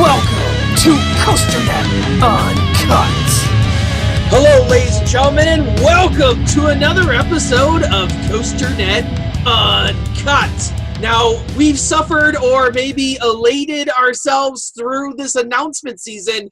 Welcome to COASTER-net Uncut. Hello, ladies and gentlemen, and welcome to another episode of COASTER-net Uncut. Now, we've suffered or maybe elated ourselves through this announcement season.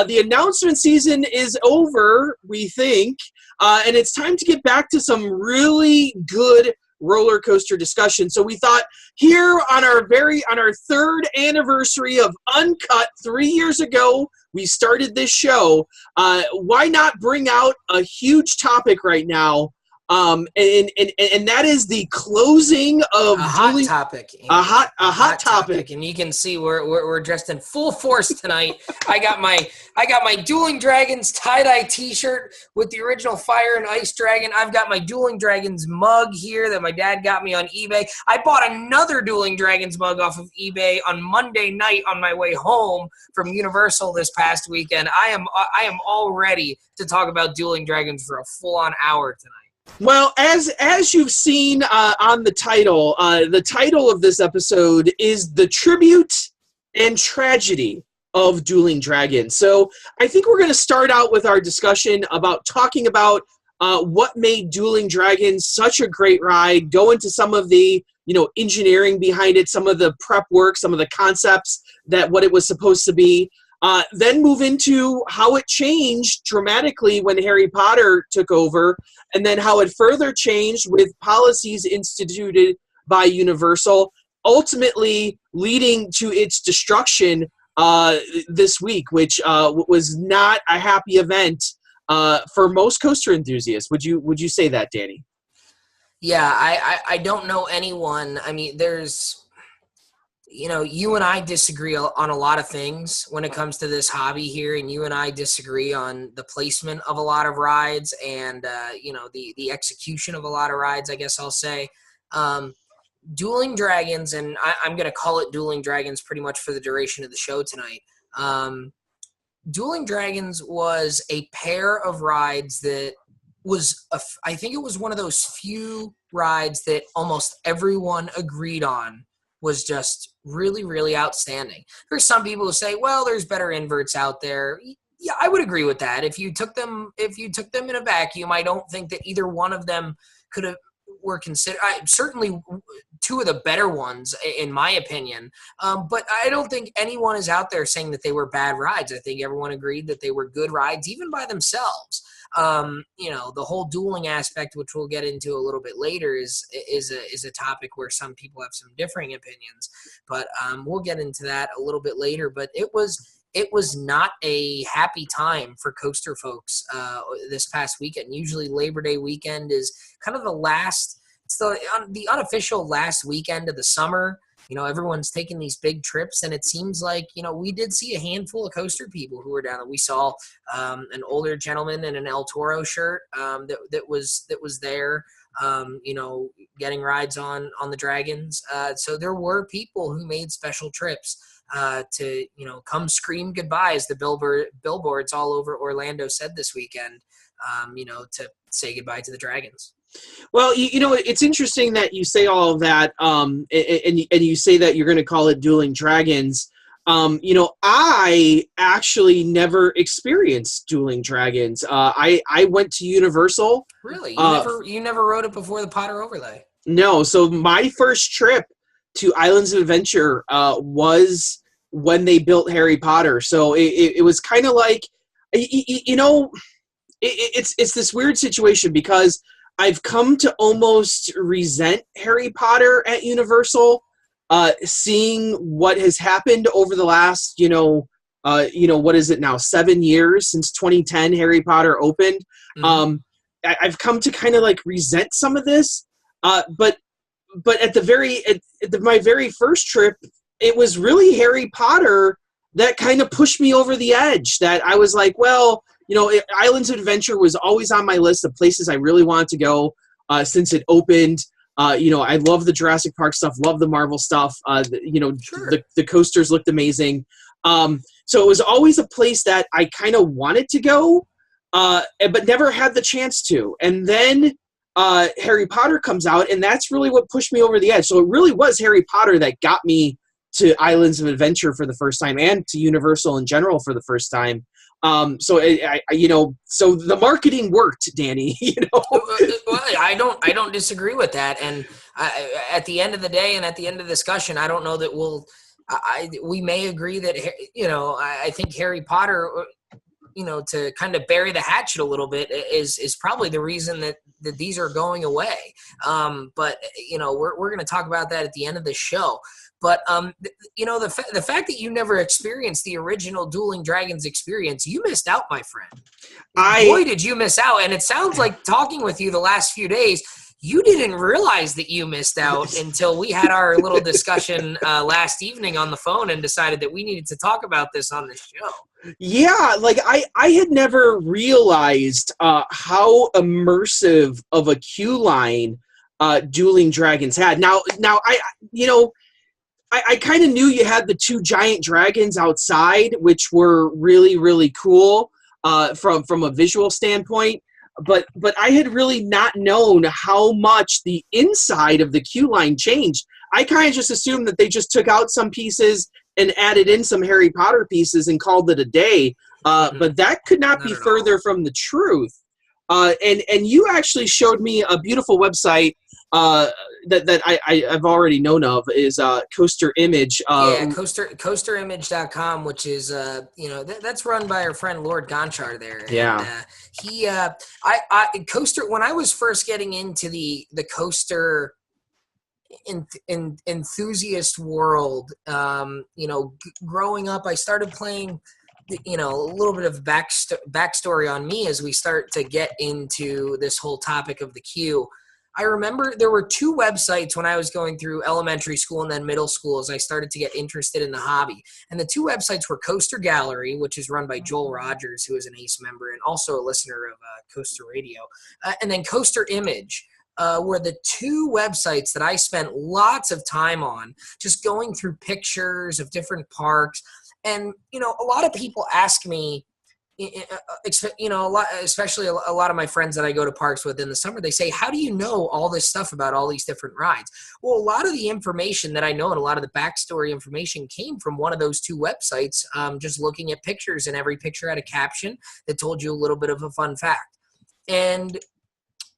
The announcement season is over, we think, and it's time to get back to some really good roller coaster discussion. So we thought here on our third anniversary of Uncut 3 years ago, we started this show. Why not bring out a huge topic right now? And that is the closing of a hot topic. A hot topic. And you can see we're dressed in full force tonight. I got my Dueling Dragons tie-dye t-shirt with the original Fire and Ice Dragon. I've got my Dueling Dragons mug here that my dad got me on eBay. I bought another Dueling Dragons mug off of eBay on Monday night on my way home from Universal this past weekend. I am all ready to talk about Dueling Dragons for a full-on hour tonight. Well, as you've seen on the title of this episode is the tribute and tragedy of Dueling Dragons. So I think we're going to start out with our discussion about talking about what made Dueling Dragons such a great ride, go into some of the engineering behind it, some of the prep work, some of the concepts that what it was supposed to be. Then move into how it changed dramatically when Harry Potter took over, and then how it further changed with policies instituted by Universal, ultimately leading to its destruction this week, which was not a happy event for most coaster enthusiasts. Would you say that, Danny? Yeah, I don't know anyone. I mean, there's... you and I disagree on a lot of things when it comes to this hobby here, and you and I disagree on the placement of a lot of rides and, the execution of a lot of rides, I guess I'll say. Dueling Dragons, and I'm going to call it Dueling Dragons pretty much for the duration of the show tonight. Dueling Dragons was a pair of rides that was, I think it was one of those few rides that almost everyone agreed on was just really, really outstanding. There's some people who say, well, there's better inverts out there. Yeah, I would agree with that. If you took them in a vacuum, I don't think that either one of them were considered. Certainly two of the better ones, in my opinion. But I don't think anyone is out there saying that they were bad rides. I think everyone agreed that they were good rides, even by themselves. The whole dueling aspect, which we'll get into a little bit later, is a topic where some people have some differing opinions, but we'll get into that a little bit later. But it was not a happy time for coaster folks this past weekend. Usually Labor Day weekend is kind of it's the unofficial last weekend of the summer. Everyone's taking these big trips, and it seems like, we did see a handful of coaster people who were down there. We saw an older gentleman in an El Toro shirt that was there, getting rides on the Dragons. So there were people who made special trips to, come scream goodbye, as the billboards all over Orlando said this weekend, to say goodbye to the Dragons. Well, it's interesting that you say all of that, and you say that you're going to call it Dueling Dragons. I actually never experienced Dueling Dragons. I went to Universal. Really? You never rode it before the Potter Overlay? No. So my first trip to Islands of Adventure was when they built Harry Potter. So it was kind of like, it's this weird situation because I've come to almost resent Harry Potter at Universal, seeing what has happened over the last, what is it now, 7 years since 2010 Harry Potter opened. Mm-hmm. I've come to kind of like resent some of this, but at my very first trip, it was really Harry Potter that kind of pushed me over the edge. That I was like, well, Islands of Adventure was always on my list of places I really wanted to go since it opened. I love the Jurassic Park stuff, love the Marvel stuff. Sure. The coasters looked amazing. So it was always a place that I kind of wanted to go, but never had the chance to. And then Harry Potter comes out, and that's really what pushed me over the edge. So it really was Harry Potter that got me to Islands of Adventure for the first time and to Universal in general for the first time. So so the marketing worked, Danny. Well, I don't disagree with that. And at the end of the day, and at the end of the discussion, I don't know that we may agree that I think Harry Potter, to kind of bury the hatchet a little bit, is probably the reason that these are going away. But we're going to talk about that at the end of the show. But the fact that you never experienced the original Dueling Dragons experience, you missed out, my friend. Boy, did you miss out! And it sounds like, talking with you the last few days, you didn't realize that you missed out until we had our little discussion last evening on the phone and decided that we needed to talk about this on the show. Yeah, like I had never realized how immersive of a queue line Dueling Dragons had. Now I kind of knew you had the two giant dragons outside, which were really, really cool from a visual standpoint. But I had really not known how much the inside of the queue line changed. I kind of just assumed that they just took out some pieces and added in some Harry Potter pieces and called it a day. But that could not be further from the truth. And you actually showed me a beautiful website that I've already known of, is Coaster Image. COASTER-net.com, which is that's run by our friend Lord Gonchar there. Yeah. And Coaster, when I was first getting into the coaster enthusiast world, growing up, I started playing, a little bit of backstory on me as we start to get into this whole topic of the queue. I remember there were two websites when I was going through elementary school and then middle school as I started to get interested in the hobby. And the two websites were Coaster Gallery, which is run by Joel Rogers, who is an ACE member and also a listener of Coaster Radio, and then Coaster Image. Were the two websites that I spent lots of time on, just going through pictures of different parks. And, a lot of people ask me, especially a lot of my friends that I go to parks with in the summer, they say, how do you know all this stuff about all these different rides? Well, a lot of the information that I know and a lot of the backstory information came from one of those two websites, just looking at pictures, and every picture had a caption that told you a little bit of a fun fact. And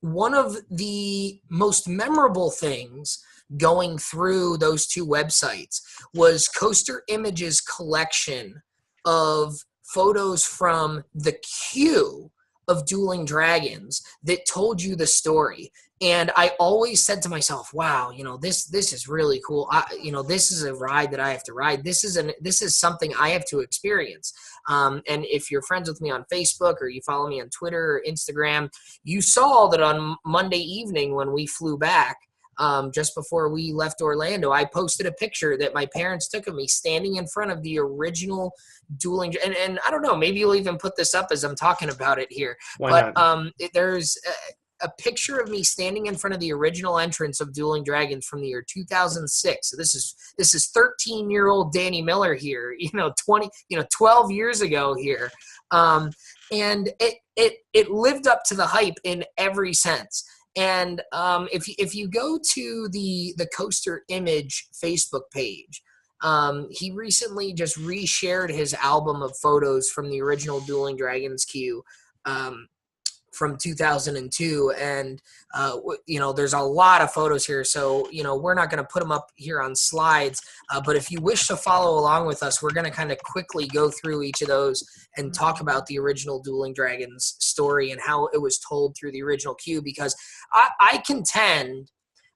one of the most memorable things going through those two websites was Coaster Image's collection of photos from the queue of Dueling Dragons that told you the story. And I always said to myself, wow, this is really cool. This is a ride that I have to ride. This is something I have to experience. And if you're friends with me on Facebook or you follow me on Twitter or Instagram, you saw that on Monday evening when we flew back, just before we left Orlando, I posted a picture that my parents took of me standing in front of the original Dueling. And I don't know, maybe you'll even put this up as I'm talking about it here. Why not? There's a picture of me standing in front of the original entrance of Dueling Dragons from the year 2006. So this is 13-year-old Danny Miller here, 12 years ago here. And it lived up to the hype in every sense. And if you go to the Coaster Image Facebook page, he recently just reshared his album of photos from the original Dueling Dragons queue from 2002. And, there's a lot of photos here. So, we're not going to put them up here on slides. But if you wish to follow along with us, we're going to kind of quickly go through each of those and talk about the original Dueling Dragons story and how it was told through the original queue. Because I contend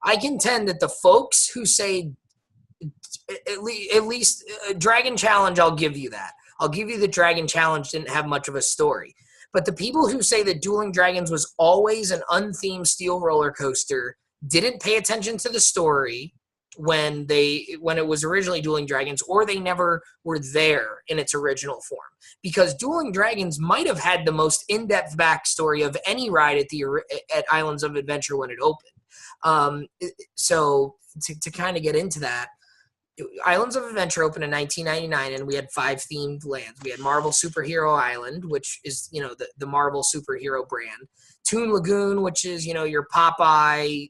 that the folks who say at least Dragon Challenge, I'll give you that. I'll give you the Dragon Challenge didn't have much of a story. But the people who say that Dueling Dragons was always an unthemed steel roller coaster didn't pay attention to the story when it was originally Dueling Dragons, or they never were there in its original form. Because Dueling Dragons might have had the most in-depth backstory of any ride at Islands of Adventure when it opened. So to kind of get into that, Islands of Adventure opened in 1999, and we had 5 themed lands. We had Marvel Superhero Island, which is, the Marvel superhero brand. Toon Lagoon, which is, your Popeye,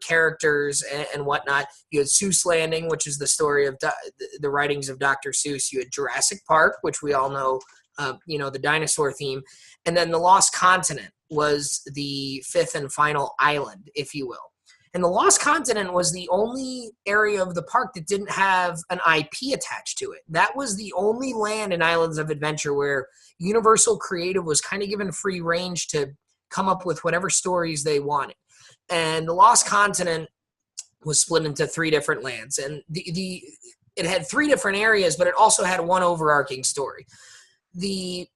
characters and whatnot. You had Seuss Landing, which is the story of the writings of Dr. Seuss. You had Jurassic Park, which we all know, the dinosaur theme. And then the Lost Continent was the fifth and final island, if you will. And the Lost Continent was the only area of the park that didn't have an IP attached to it. That was the only land in Islands of Adventure where Universal Creative was kind of given free range to come up with whatever stories they wanted. And the Lost Continent was split into 3 different lands. And it had 3 different areas, but it also had one overarching story. The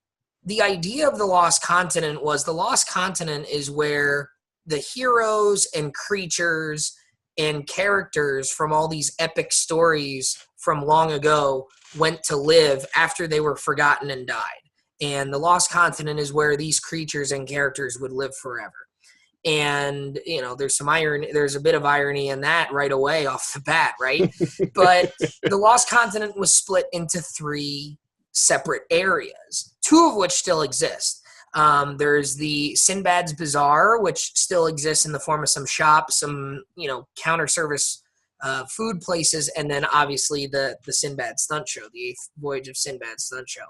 idea of the Lost Continent was the Lost Continent is where the heroes and creatures and characters from all these epic stories from long ago went to live after they were forgotten and died. And the Lost Continent is where these creatures and characters would live forever. And, there's some irony, there's a bit of irony in that right away off the bat, right? But the Lost Continent was split into 3 separate areas, 2 of which still exist. There's the Sinbad's Bazaar, which still exists in the form of some shops, some, counter service food places, and then obviously the Sinbad Stunt Show, the 8th Voyage of Sinbad Stunt Show.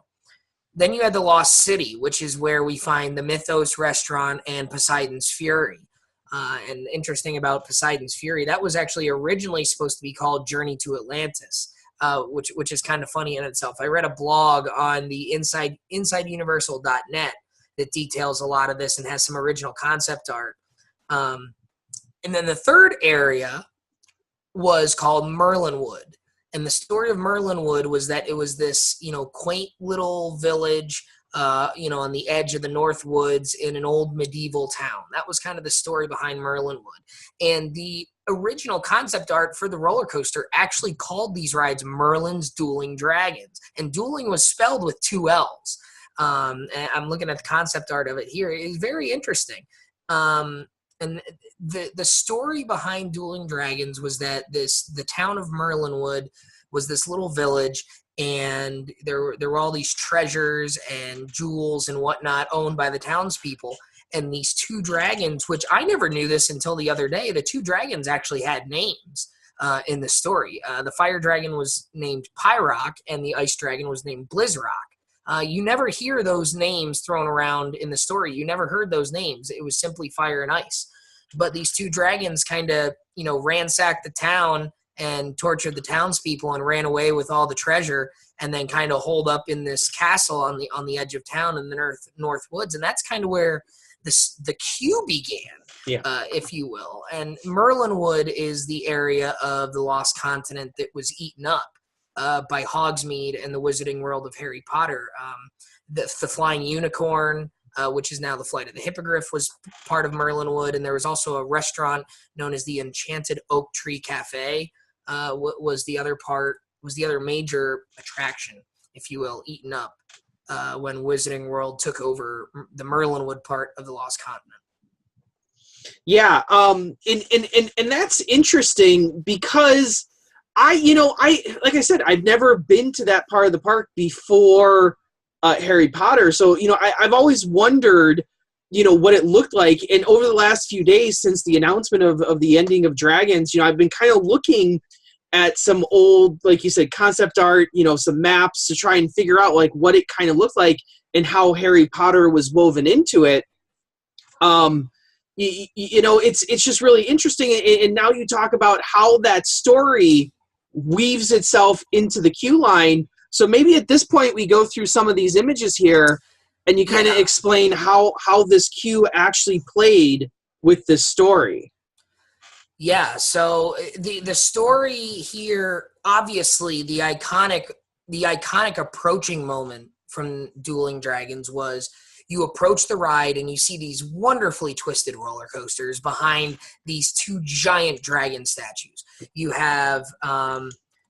Then you had the Lost City, which is where we find the Mythos restaurant and Poseidon's Fury. And interesting about Poseidon's Fury, that was actually originally supposed to be called Journey to Atlantis, which is kind of funny in itself. I read a blog on the InsideUniversal.net that details a lot of this and has some original concept art. And then the third area was called Merlinwood. And the story of Merlinwood was that it was this, quaint little village, on the edge of the North Woods in an old medieval town. That was kind of the story behind Merlinwood. And the original concept art for the roller coaster actually called these rides Merlin's Dueling Dragons. And dueling was spelled with 2 L's. And I'm looking at the concept art of it here. It's very interesting. And the story behind Dueling Dragons was that the town of Merlinwood was this little village, and there were all these treasures and jewels and whatnot owned by the townspeople. And these 2 dragons, which I never knew this until the other day, the 2 dragons actually had names in the story. The fire dragon was named Pyrock, and the ice dragon was named Blizzrock. You never hear those names thrown around in the story. You never heard those names. It was simply fire and ice. But these 2 dragons kind of, ransacked the town and tortured the townspeople and ran away with all the treasure, and then kind of holed up in this castle on the edge of town in the North Woods. And that's kind of where the queue began, if you will. And Merlinwood is the area of the Lost Continent that was eaten up by Hogsmeade and the Wizarding World of Harry Potter. The Flying Unicorn, which is now the Flight of the Hippogriff, was part of Merlinwood. And there was also a restaurant known as the Enchanted Oak Tree Cafe, was the other major attraction, if you will, eaten up when Wizarding World took over the Merlinwood part of the Lost Continent. Yeah, and that's interesting because I like I said, I've never been to that part of the park before Harry Potter. So, I've always wondered, what it looked like. And over the last few days since the announcement of the ending of Dragons, I've been kind of looking at some old, like you said, concept art, some maps to try and figure out like what it kind of looked like and how Harry Potter was woven into it. It's just really interesting. And now you talk about how that story weaves itself into the queue line. So maybe at this point we go through some of these images here and you kind of explain how this queue actually played with this story. Yeah, so the story here, obviously the iconic approaching moment from Dueling Dragons was you approach the ride and you see these wonderfully twisted roller coasters behind these 2 giant dragon statues. You have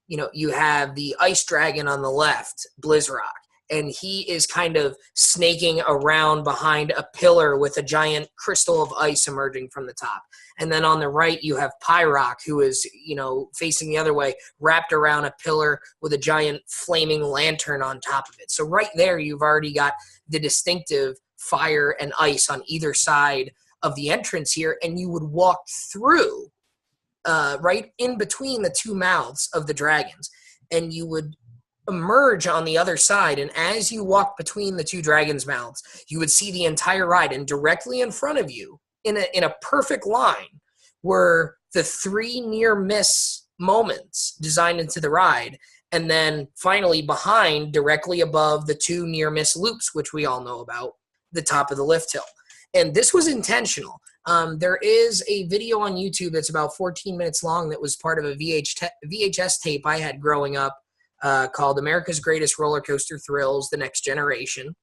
you have the ice dragon on the left, Blizzrock, and he is kind of snaking around behind a pillar with a giant crystal of ice emerging from the top. And then on the right, you have Pyrock, who is, facing the other way, wrapped around a pillar with a giant flaming lantern on top of it. So right there, you've already got the distinctive fire and ice on either side of the entrance here, and you would walk through right in between the two mouths of the dragons, and you would emerge on the other side. And as you walk between the two dragons' mouths, you would see the entire ride, and directly in front of you, in a perfect line, were the 3 near miss moments designed into the ride. And then finally behind, directly above, the 2 near miss loops, which we all know about, the top of the lift hill. And this was intentional. There is a video on YouTube that's about 14 minutes long that was part of a VHS tape I had growing up called America's Greatest Roller Coaster Thrills, The Next Generation.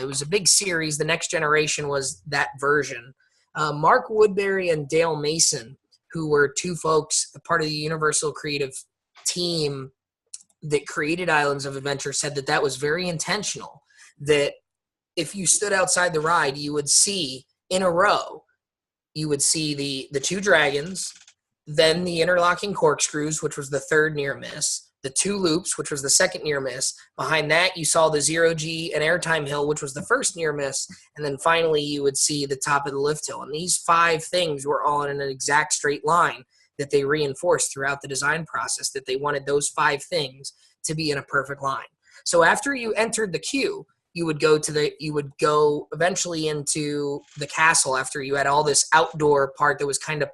It was a big series. The Next Generation was that version. Mark Woodbury and Dale Mason, who were 2 folks, part of the Universal creative team that created Islands of Adventure, said that that was very intentional, that if you stood outside the ride, you would see in a row, you would see the 2 dragons, then the interlocking corkscrews, which was the 3rd near miss, the 2 loops, which was the 2nd near miss. Behind that, you saw the 0G and airtime hill, which was the 1st near miss. And then finally, you would see the top of the lift hill. And these 5 things were all in an exact straight line that they reinforced throughout the design process, that they wanted those 5 things to be in a perfect line. So after you entered the queue, you would go eventually into the castle. After you had all this outdoor part that was kind of,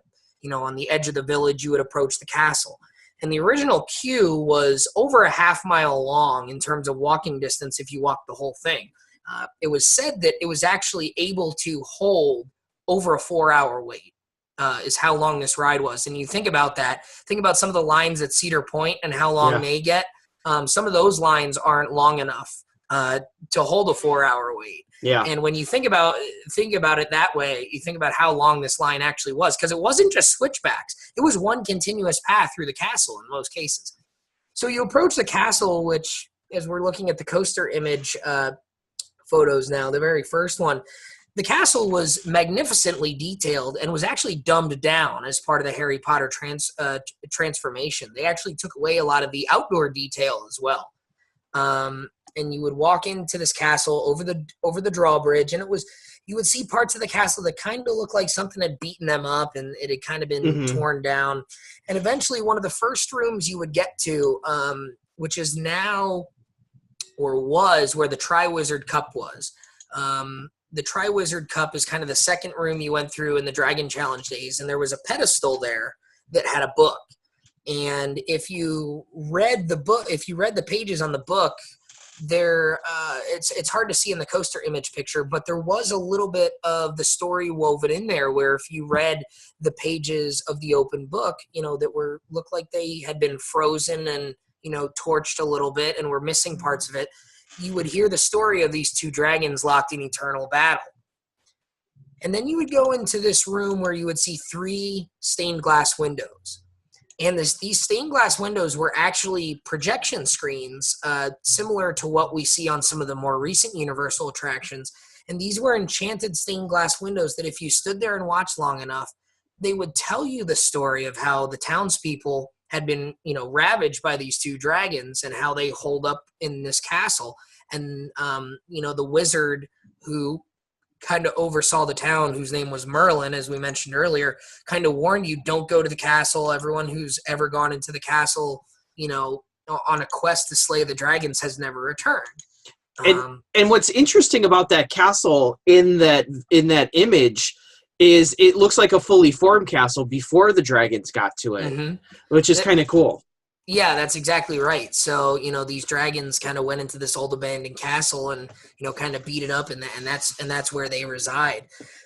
on the edge of the village, you would approach the castle. And the original queue was over a half-mile long in terms of walking distance if you walked the whole thing. It was said that it was actually able to hold over a 4-hour wait, is how long this ride was. And you think about that. Think about some of the lines at Cedar Point and how long they get. Some of those lines aren't long enough to hold a 4-hour wait. Yeah. And when you think about it that way, you think about how long this line actually was, because it wasn't just switchbacks. It was one continuous path through the castle in most cases. So you approach the castle, which, as we're looking at the coaster image photos now, the very first one, the castle was magnificently detailed and was actually dumbed down as part of the Harry Potter transformation. They actually took away a lot of the outdoor detail as well. And you would walk into this castle over the drawbridge, and you would see parts of the castle that kind of looked like something had beaten them up, and it had kind of been torn down. And eventually, one of the first rooms you would get to, which is now, or was, where the Triwizard Cup was. The Triwizard Cup is kind of the second room you went through in the Dragon Challenge days, and there was a pedestal there that had a book. And if you read the pages on the book, there it's hard to see in the coaster image picture, but there was a little bit of the story woven in there, where if you read the pages of the open book, that looked like they had been frozen and torched a little bit and were missing parts of it, you would hear the story of these 2 dragons locked in eternal battle. And then you would go into this room where you would see 3 stained glass windows. And these stained glass windows were actually projection screens, similar to what we see on some of the more recent Universal attractions. And these were enchanted stained glass windows that if you stood there and watched long enough, they would tell you the story of how the townspeople had been, ravaged by these 2 dragons and how they hold up in this castle. And, the wizard who kind of oversaw the town, whose name was Merlin, as we mentioned earlier, kind of warned you, don't go to the castle. Everyone who's ever gone into the castle, on a quest to slay the dragons has never returned. And what's interesting about that castle in that image is it looks like a fully formed castle before the dragons got to it, which is kind of cool. Yeah, that's exactly right. So, these dragons kind of went into this old abandoned castle and, kind of beat it up, and that's where they reside.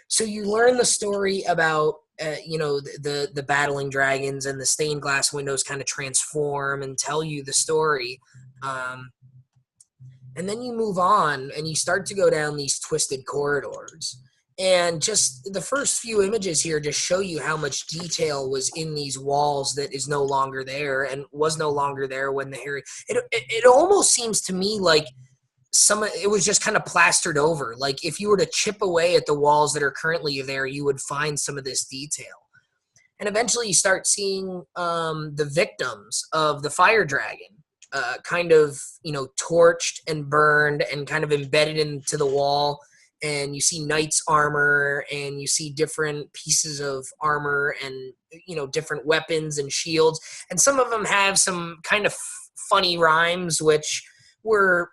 So you learn the story about, the battling dragons, and the stained glass windows kind of transform and tell you the story. And then you move on and you start to go down these twisted corridors. And just the first few images here just show you how much detail was in these walls that is no longer there, and was no longer there when the Harry. It almost seems to me like it was just kind of plastered over. Like if you were to chip away at the walls that are currently there, you would find some of this detail. And eventually you start seeing the victims of the fire dragon kind of, torched and burned and kind of embedded into the wall. and you see knight's armor, and you see different pieces of armor and, different weapons and shields. And some of them have some kind of funny rhymes, which were,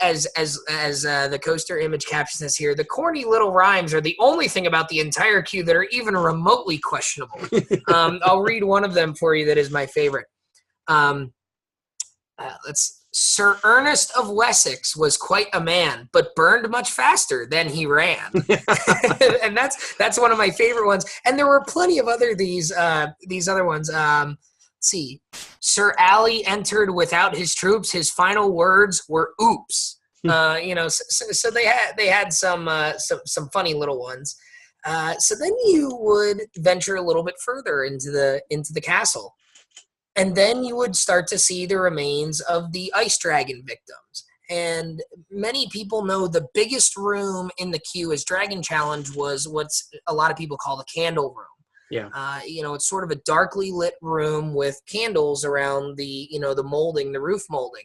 as the coaster image captions this here, the corny little rhymes are the only thing about the entire queue that are even remotely questionable. I'll read one of them for you that is my favorite. Sir Ernest of Wessex was quite a man, but burned much faster than he ran. And that's one of my favorite ones. And there were plenty of these other ones. Let's see. Sir Ali entered without his troops. His final words were "oops." So they had some funny little ones. So then you would venture a little bit further into the castle. And then you would start to see the remains of the ice dragon victims. And many people know the biggest room in the queue as Dragon Challenge was what's a lot of people call the candle room. Yeah. It's sort of a darkly lit room with candles around the molding, the roof molding.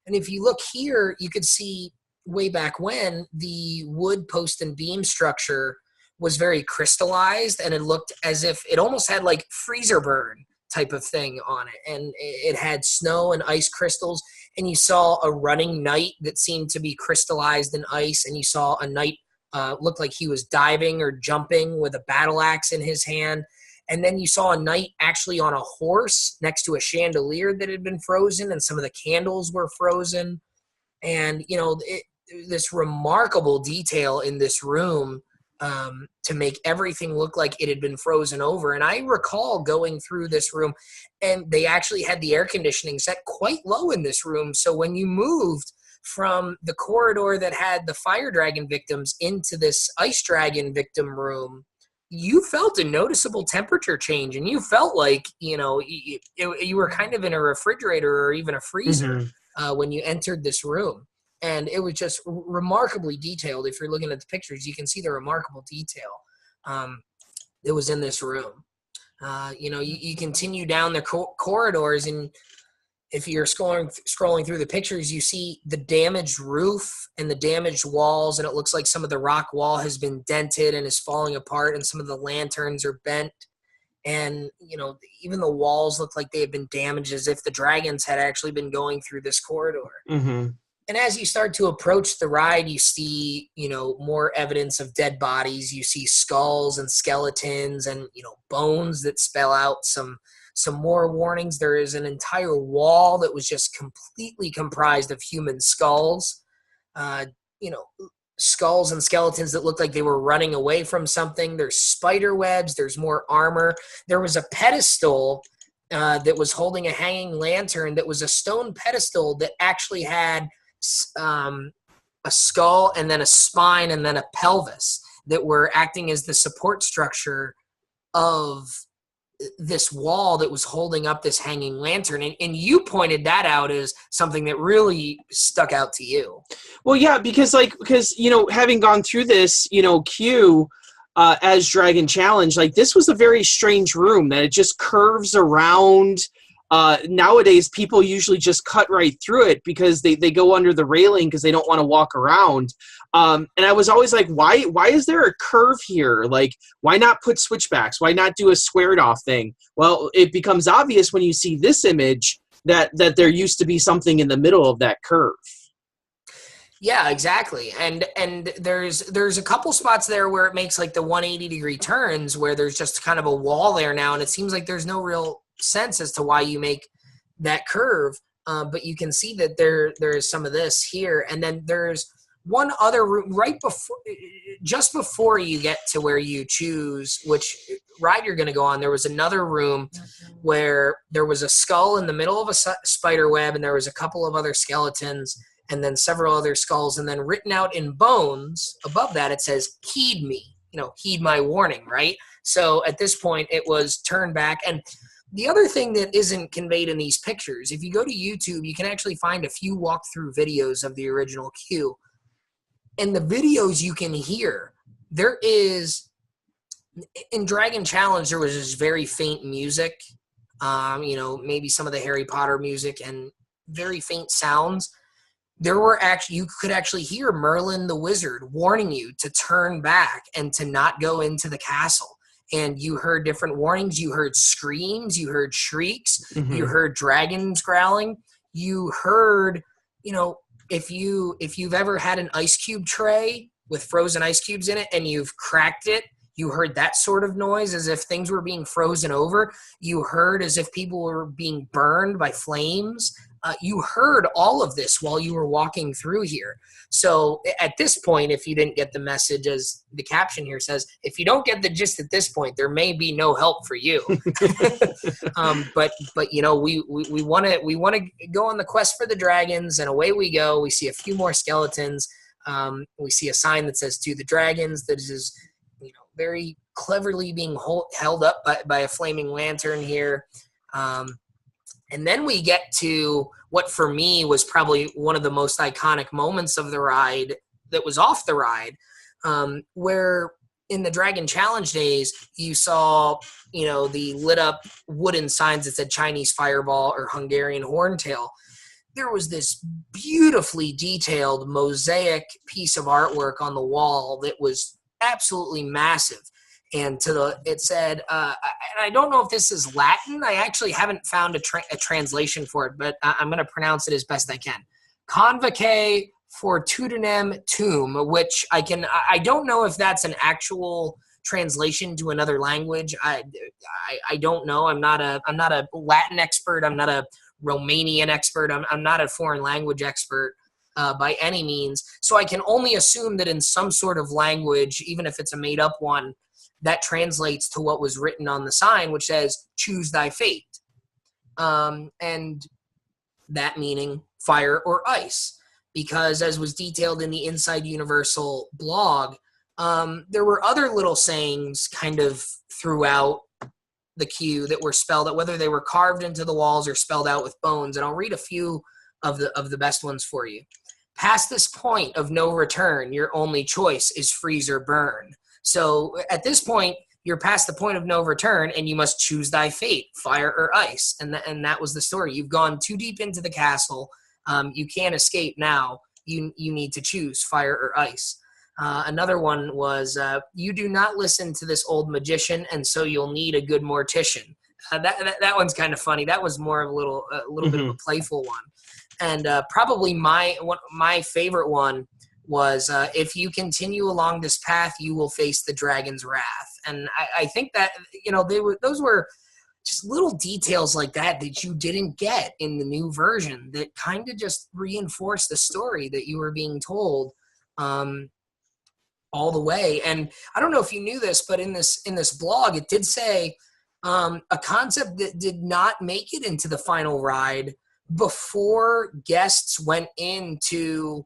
And if you look here, you could see way back when the wood post and beam structure was very crystallized, and it looked as if it almost had like freezer burn type of thing on it, and it had snow and ice crystals, and you saw a running knight that seemed to be crystallized in ice, and you saw a knight looked like he was diving or jumping with a battle axe in his hand, and then you saw a knight actually on a horse next to a chandelier that had been frozen, and some of the candles were frozen, and this remarkable detail in this room to make everything look like it had been frozen over. And I recall going through this room, and they actually had the air conditioning set quite low in this room. So when you moved from the corridor that had the fire dragon victims into this ice dragon victim room, you felt a noticeable temperature change, and you felt like, you were kind of in a refrigerator or even a freezer when you entered this room. And it was just remarkably detailed. If you're looking at the pictures, you can see the remarkable detail that was in this room. You continue down the corridors, and if you're scrolling through the pictures, you see the damaged roof and the damaged walls, and it looks like some of the rock wall has been dented and is falling apart, and some of the lanterns are bent. And, even the walls look like they have been damaged, as if the dragons had actually been going through this corridor. Mm-hmm. And as you start to approach the ride, you see, more evidence of dead bodies. You see skulls and skeletons and, bones that spell out some more warnings. There is an entire wall that was just completely comprised of human skulls, skulls and skeletons that looked like they were running away from something. There's spider webs. There's more armor. There was a pedestal that was holding a hanging lantern that was a stone pedestal that actually had a skull and then a spine and then a pelvis that were acting as the support structure of this wall that was holding up this hanging lantern. And you pointed that out as something that really stuck out to you. Well, yeah, because having gone through this, queue as Dragon Challenge, like this was a very strange room that it just curves around. Nowadays, people usually just cut right through it because they go under the railing because they don't want to walk around. And I was always like, why is there a curve here? Like, why not put switchbacks? Why not do a squared off thing? Well, it becomes obvious when you see this image that there used to be something in the middle of that curve. Yeah, exactly. And there's a couple spots there where it makes like the 180-degree turns where there's just kind of a wall there now, and it seems like there's no real sense as to why you make that curve, but you can see that there is some of this here, and then there's one other room just before you get to where you choose which ride you're going to go on. There was another room where there was a skull in the middle of a spider web, and there was a couple of other skeletons, and then several other skulls, and then written out in bones above that it says "Heed me," heed my warning, right? So at this point it was turned back. And the other thing that isn't conveyed in these pictures, if you go to YouTube, you can actually find a few walkthrough videos of the original queue. In the videos you can hear, there is, in Dragon Challenge, there was this very faint music, maybe some of the Harry Potter music and very faint sounds. you could actually hear Merlin the wizard warning you to turn back and to not go into the castle. And you heard different warnings. You heard screams. You heard shrieks. You heard dragons growling. You heard, if you've ever had an ice cube tray with frozen ice cubes in it and you've cracked it, you heard that sort of noise as if things were being frozen over. You heard as if people were being burned by flames. You heard all of this while you were walking through here. So at this point, if you didn't get the message, as the caption here says, if you don't get the gist at this point, there may be no help for you. But we want to go on the quest for the dragons, and away we go. We see a few more skeletons. We see a sign that says "To the Dragons," that is very cleverly being held up by a flaming lantern here. And then we get to what for me was probably one of the most iconic moments of the ride that was off the ride, where in the Dragon Challenge days, you saw, the lit up wooden signs that said Chinese Fireball or Hungarian Horntail. There was this beautifully detailed mosaic piece of artwork on the wall that was absolutely massive. And it said, and I don't know if this is Latin. I actually haven't found a translation for it, but I'm going to pronounce it as best I can. Convoque fortitunem tuum, which I don't know if that's an actual translation to another language. I don't know. I'm not a Latin expert. I'm not a Romanian expert. I'm not a foreign language expert by any means. So I can only assume that in some sort of language, even if it's a made up one, that translates to what was written on the sign, which says, choose thy fate. And that meaning fire or ice. Because as was detailed in the Inside Universal blog, there were other little sayings kind of throughout the queue that were spelled out, whether they were carved into the walls or spelled out with bones. And I'll read a few of the best ones for you. Past this point of no return, your only choice is freeze or burn. So at this point, you're past the point of no return, and you must choose thy fate, fire or ice. And that was the story. You've gone too deep into the castle. You can't escape now. You need to choose fire or ice. Another one was, you do not listen to this old magician, and so you'll need a good mortician. That one's kind of funny. That was more of a little bit of a playful one. And probably my favorite one was, if you continue along this path, you will face the dragon's wrath. And I think that, those were just little details like that you didn't get in the new version that kind of just reinforced the story that you were being told all the way. And I don't know if you knew this, but in this blog, it did say a concept that did not make it into the final ride before guests went into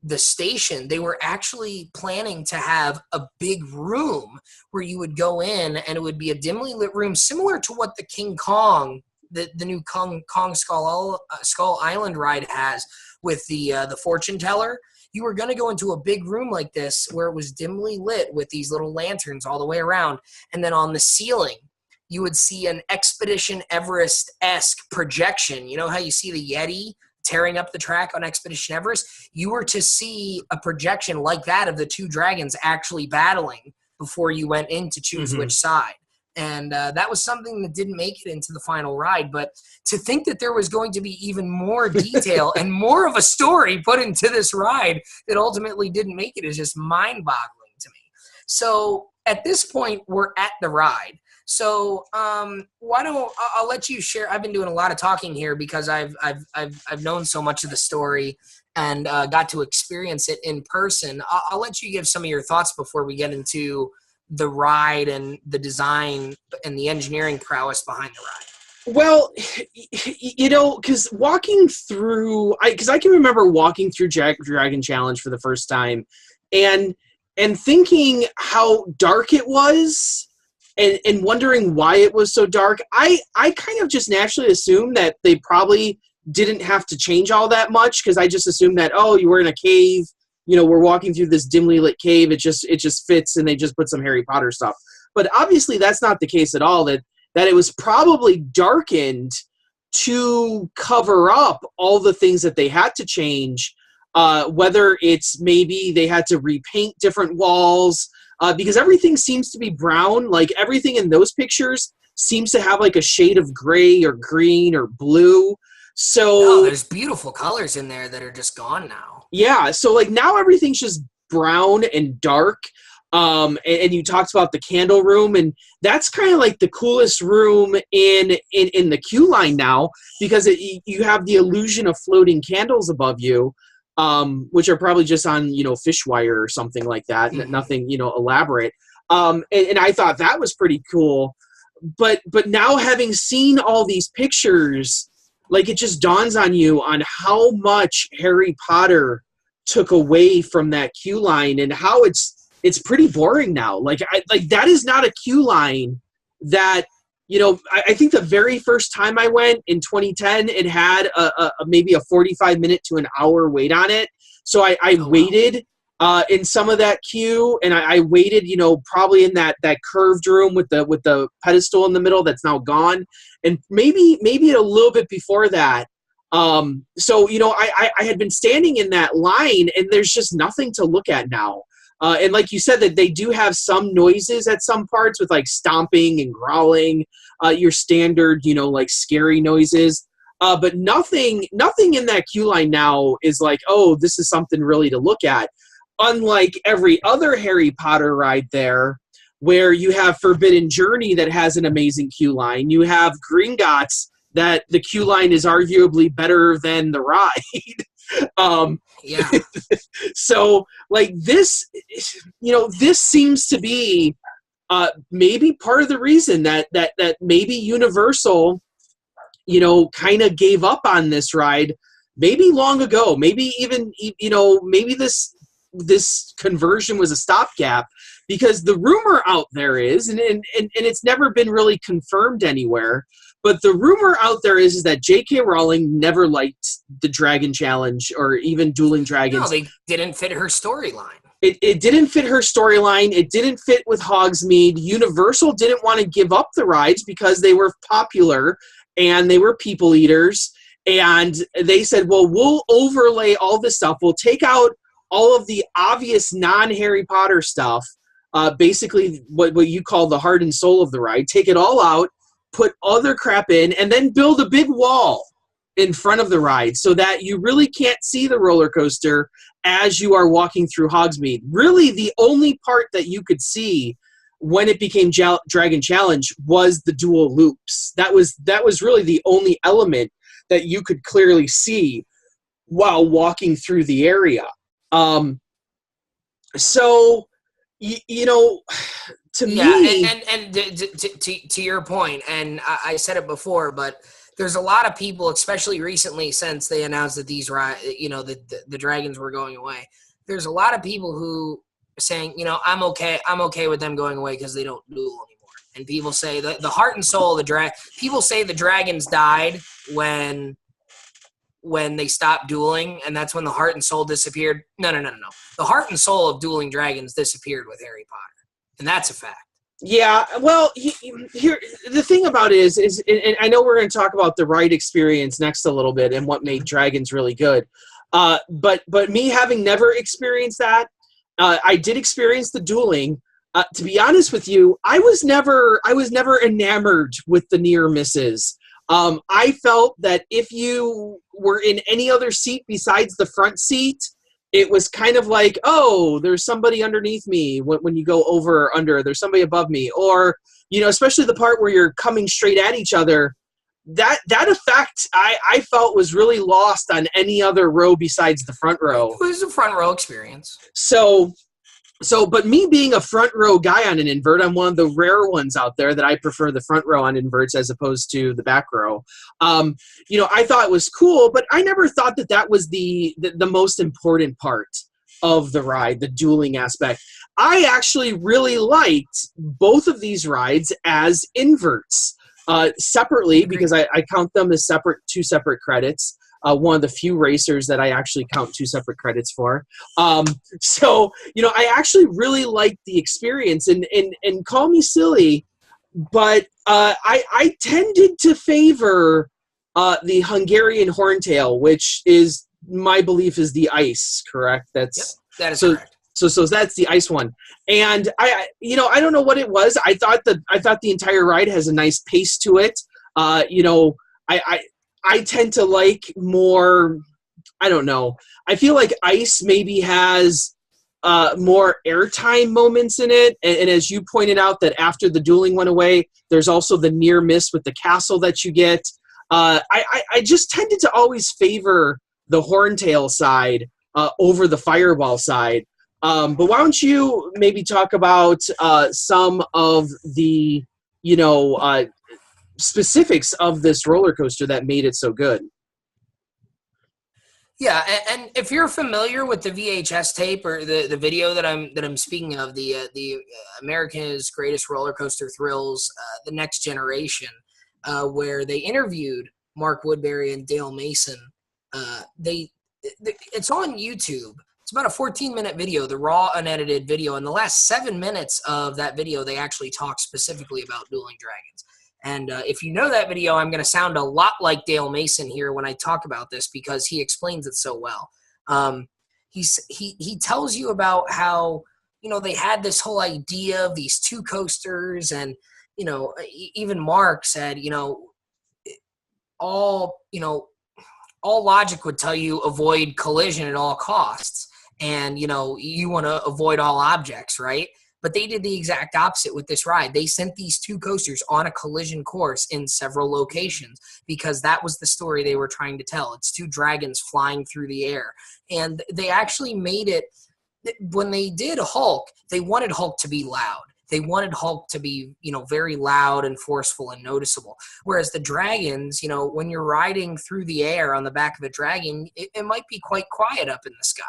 the station. They were actually planning to have a big room where you would go in, and it would be a dimly lit room similar to what the King Kong, the new Kong Skull Island ride has with the fortune teller. You were going to go into a big room like this where it was dimly lit with these little lanterns all the way around. And then on the ceiling, you would see an Expedition Everest-esque projection. You know how you see the Yeti tearing up the track on Expedition Everest? You were to see a projection like that of the two dragons actually battling before you went in to choose which side. And that was something that didn't make it into the final ride. But to think that there was going to be even more detail and more of a story put into this ride that ultimately didn't make it is just mind-boggling to me. So at this point, we're at the ride. So I'll let you share. I've been doing a lot of talking here because I've known so much of the story and got to experience it in person. I'll let you give some of your thoughts before we get into the ride and the design and the engineering prowess behind the ride. Well, because walking through, because I can remember walking through Dragon Challenge for the first time and thinking how dark it was and wondering why it was so dark. I kind of just naturally assumed that they probably didn't have to change all that much, because I just assumed that, you were in a cave, we're walking through this dimly lit cave, it just fits, and they just put some Harry Potter stuff. But obviously that's not the case at all, that it was probably darkened to cover up all the things that they had to change whether it's maybe they had to repaint different walls, because everything seems to be brown. Like everything in those pictures seems to have like a shade of gray or green or blue. So there's beautiful colors in there that are just gone now. yeah, so like now everything's just brown and dark. And you talked about the candle room, and that's kind of like the coolest room in the queue line now, because you have the illusion of floating candles above you, which are probably just on, fish wire or something like that. Mm-hmm. Nothing, elaborate. And I thought that was pretty cool. But now, having seen all these pictures, like, it just dawns on you on how much Harry Potter took away from that queue line, and how it's pretty boring now. Like that is not a queue line that, I think the very first time I went in 2010, it had maybe a 45-minute to an hour wait on it. So I waited in some of that queue, and I waited, probably in that curved room with the pedestal in the middle that's now gone, and maybe a little bit before that. So I had been standing in that line, and there's just nothing to look at now. And like you said, that they do have some noises at some parts with like stomping and growling, your standard, like scary noises. But nothing in that queue line now is like, oh, this is something really to look at. Unlike every other Harry Potter ride there, where you have Forbidden Journey that has an amazing queue line. You have Gringotts that the queue line is arguably better than the ride. Yeah. So like this, this seems to be maybe part of the reason that maybe Universal, kind of gave up on this ride maybe long ago. Maybe even, maybe this conversion was a stopgap, because the rumor out there is, and it's never been really confirmed anywhere, but the rumor out there is that J.K. Rowling never liked the Dragon Challenge or even Dueling Dragons. No, they didn't fit her storyline. It didn't fit her storyline. It didn't fit with Hogsmeade. Universal didn't want to give up the rides because they were popular and they were people eaters. And they said, well, we'll overlay all this stuff. We'll take out all of the obvious non-Harry Potter stuff, basically what you call the heart and soul of the ride. Take it all out, put other crap in, and then build a big wall in front of the ride so that you really can't see the roller coaster as you are walking through Hogsmeade. Really, the only part that you could see when it became Dragon Challenge was the dual loops. That was really the only element that you could clearly see while walking through the area. So, to me, and to your point, and I said it before, but there's a lot of people, especially recently since they announced that these, the dragons were going away. There's a lot of people who are saying, I'm okay with them going away because they don't duel anymore. And people say that the heart and soul of the people say the dragons died when they stopped dueling, and that's when the heart and soul disappeared. No. The heart and soul of Dueling Dragons disappeared with Harry Potter, and that's a fact. Yeah, well, here the thing about it is, and I know we're going to talk about the ride experience next a little bit and what made Dragons really good. But me having never experienced that, I did experience the dueling. To be honest with you, I was never enamored with the near misses. I felt that if you were in any other seat besides the front seat, it was kind of like, oh, there's somebody underneath me when you go over or under, there's somebody above me. Or, especially the part where you're coming straight at each other, that effect I felt was really lost on any other row besides the front row. It was a front row experience. But me being a front row guy on an invert, I'm one of the rare ones out there that I prefer the front row on inverts as opposed to the back row. I thought it was cool, but I never thought that was the most important part of the ride, the dueling aspect. I actually really liked both of these rides as inverts separately, because I count them as two separate credits. One of the few racers that I actually count two separate credits for. I actually really liked the experience, and call me silly, but I tended to favor the Hungarian Horntail, which is my belief is the ice, correct? Yep, That's that is so. correct. So that's the ice one, and I don't know what it was. I thought the entire ride has a nice pace to it. I tend to like more. I don't know. I feel like ice maybe has more airtime moments in it, and as you pointed out, that after the dueling went away, there's also the near miss with the castle that you get. I just tended to always favor the Horntail side over the Fireball side. But why don't you maybe talk about some of the, specifics of this roller coaster that made it so good? Yeah, and if you're familiar with the VHS tape or the video that I'm speaking of, the America's Greatest Roller Coaster Thrills, the Next Generation, where they interviewed Mark Woodbury and Dale Mason, it's on YouTube. It's about a 14-minute video, the raw unedited video. In the last 7 minutes of that video, they actually talk specifically about Dueling Dragons. And if you know that video, I'm going to sound a lot like Dale Mason here when I talk about this because he explains it so well. He tells you about how, they had this whole idea of these two coasters, and, even Mark said, all logic would tell you avoid collision at all costs. And, you want to avoid all objects, right? But they did the exact opposite with this ride. They sent these two coasters on a collision course in several locations because that was the story they were trying to tell. It's two dragons flying through the air. And they actually made it, when they did Hulk, they wanted Hulk to be loud. They wanted Hulk to be, very loud and forceful and noticeable. Whereas the dragons, when you're riding through the air on the back of a dragon, it might be quite quiet up in the sky.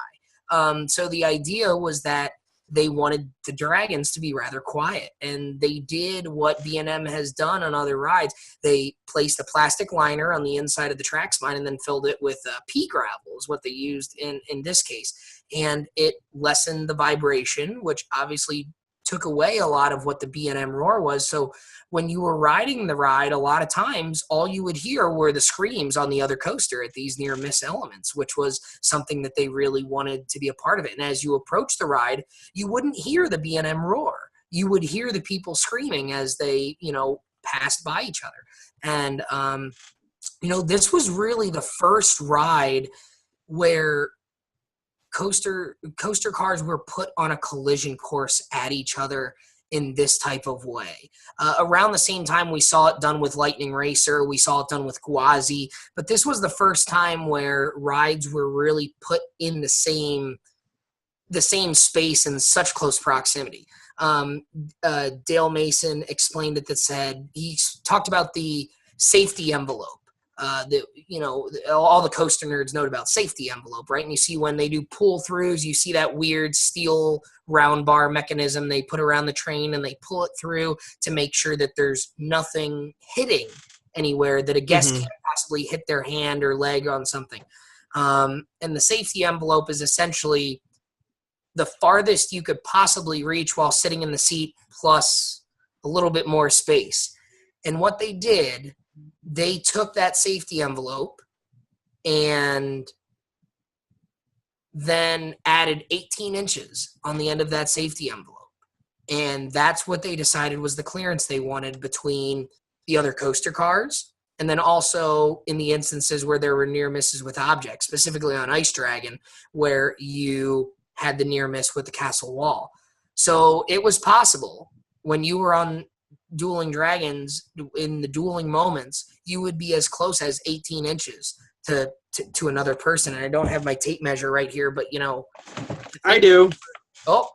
So the idea was that they wanted the dragons to be rather quiet, and they did what B&M has done on other rides. They placed a plastic liner on the inside of the track spine and then filled it with pea gravel is what they used in this case, and it lessened the vibration, which obviously took away a lot of what the B&M roar was. So when you were riding the ride, a lot of times all you would hear were the screams on the other coaster at these near miss elements, which was something that they really wanted to be a part of it. And as you approach the ride, you wouldn't hear the B&M roar. You would hear the people screaming as they, passed by each other. And, this was really the first ride where coaster cars were put on a collision course at each other in this type of way. Around the same time, we saw it done with Lightning Racer. We saw it done with Gwazi. But this was the first time where rides were really put in the same space in such close proximity. Dale Mason explained it, that said, he talked about the safety envelope. All the coaster nerds know about safety envelope, right? And you see when they do pull throughs, you see that weird steel round bar mechanism they put around the train, and they pull it through to make sure that there's nothing hitting anywhere, that a guest can't possibly hit their hand or leg on something. And the safety envelope is essentially the farthest you could possibly reach while sitting in the seat, plus a little bit more space. And what they did, they took that safety envelope and then added 18 inches on the end of that safety envelope. And that's what they decided was the clearance they wanted between the other coaster cars. And then also in the instances where there were near misses with objects, specifically on Ice Dragon, where you had the near miss with the castle wall. So it was possible when you were on Dueling Dragons, in the dueling moments, you would be as close as 18 inches to another person. And I don't have my tape measure right here, but I do. Oh,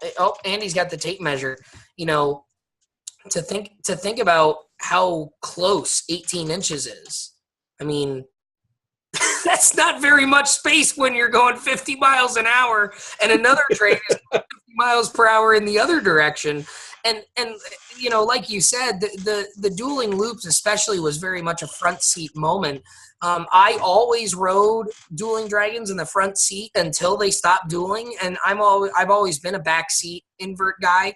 Andy's got the tape measure. To think about how close 18 inches is. I mean, that's not very much space when you're going 50 miles an hour and another train is 50 miles per hour in the other direction. And like you said, the dueling loops especially was very much a front seat moment. I always rode Dueling Dragons in the front seat until they stopped dueling, and I've always been a back seat invert guy.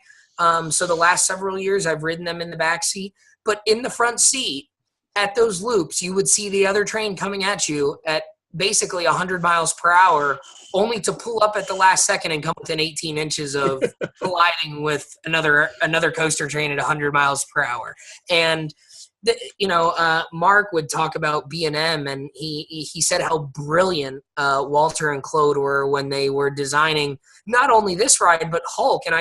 So the last several years I've ridden them in the back seat, but in the front seat at those loops, you would see the other train coming at you at basically 100 miles per hour, only to pull up at the last second and come within 18 inches of colliding with another coaster train at 100 miles per hour. And Mark would talk about B&M, and he said how brilliant Walter and Claude were when they were designing not only this ride but Hulk. And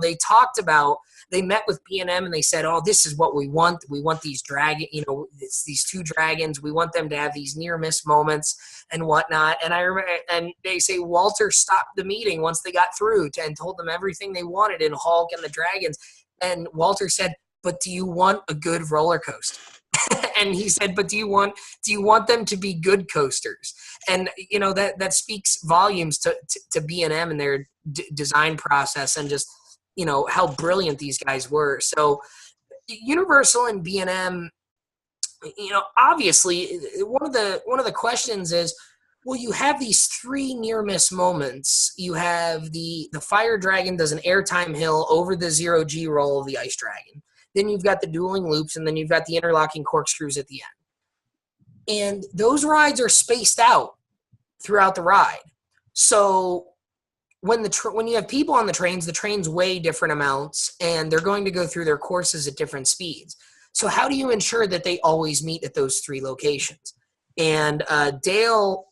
they talked about, they met with B&M and they said, "Oh, this is what we want. We want these it's these two dragons. We want them to have these near miss moments and whatnot." And I remember, and they say Walter stopped the meeting once they got through and told them everything they wanted in Hulk and the dragons. And Walter said, "But do you want a good roller coaster?" And he said, "But do you want them to be good coasters?" And that speaks volumes to B&M and their design process, and just how brilliant these guys were. So Universal and B&M, obviously one of the questions is, well, you have these three near miss moments. You have the Fire Dragon does an airtime hill over the 0G roll of the Ice Dragon. Then you've got the dueling loops, and then you've got the interlocking corkscrews at the end. And those rides are spaced out throughout the ride. So when you have people on the trains weigh different amounts, and they're going to go through their courses at different speeds. So how do you ensure that they always meet at those three locations? And Dale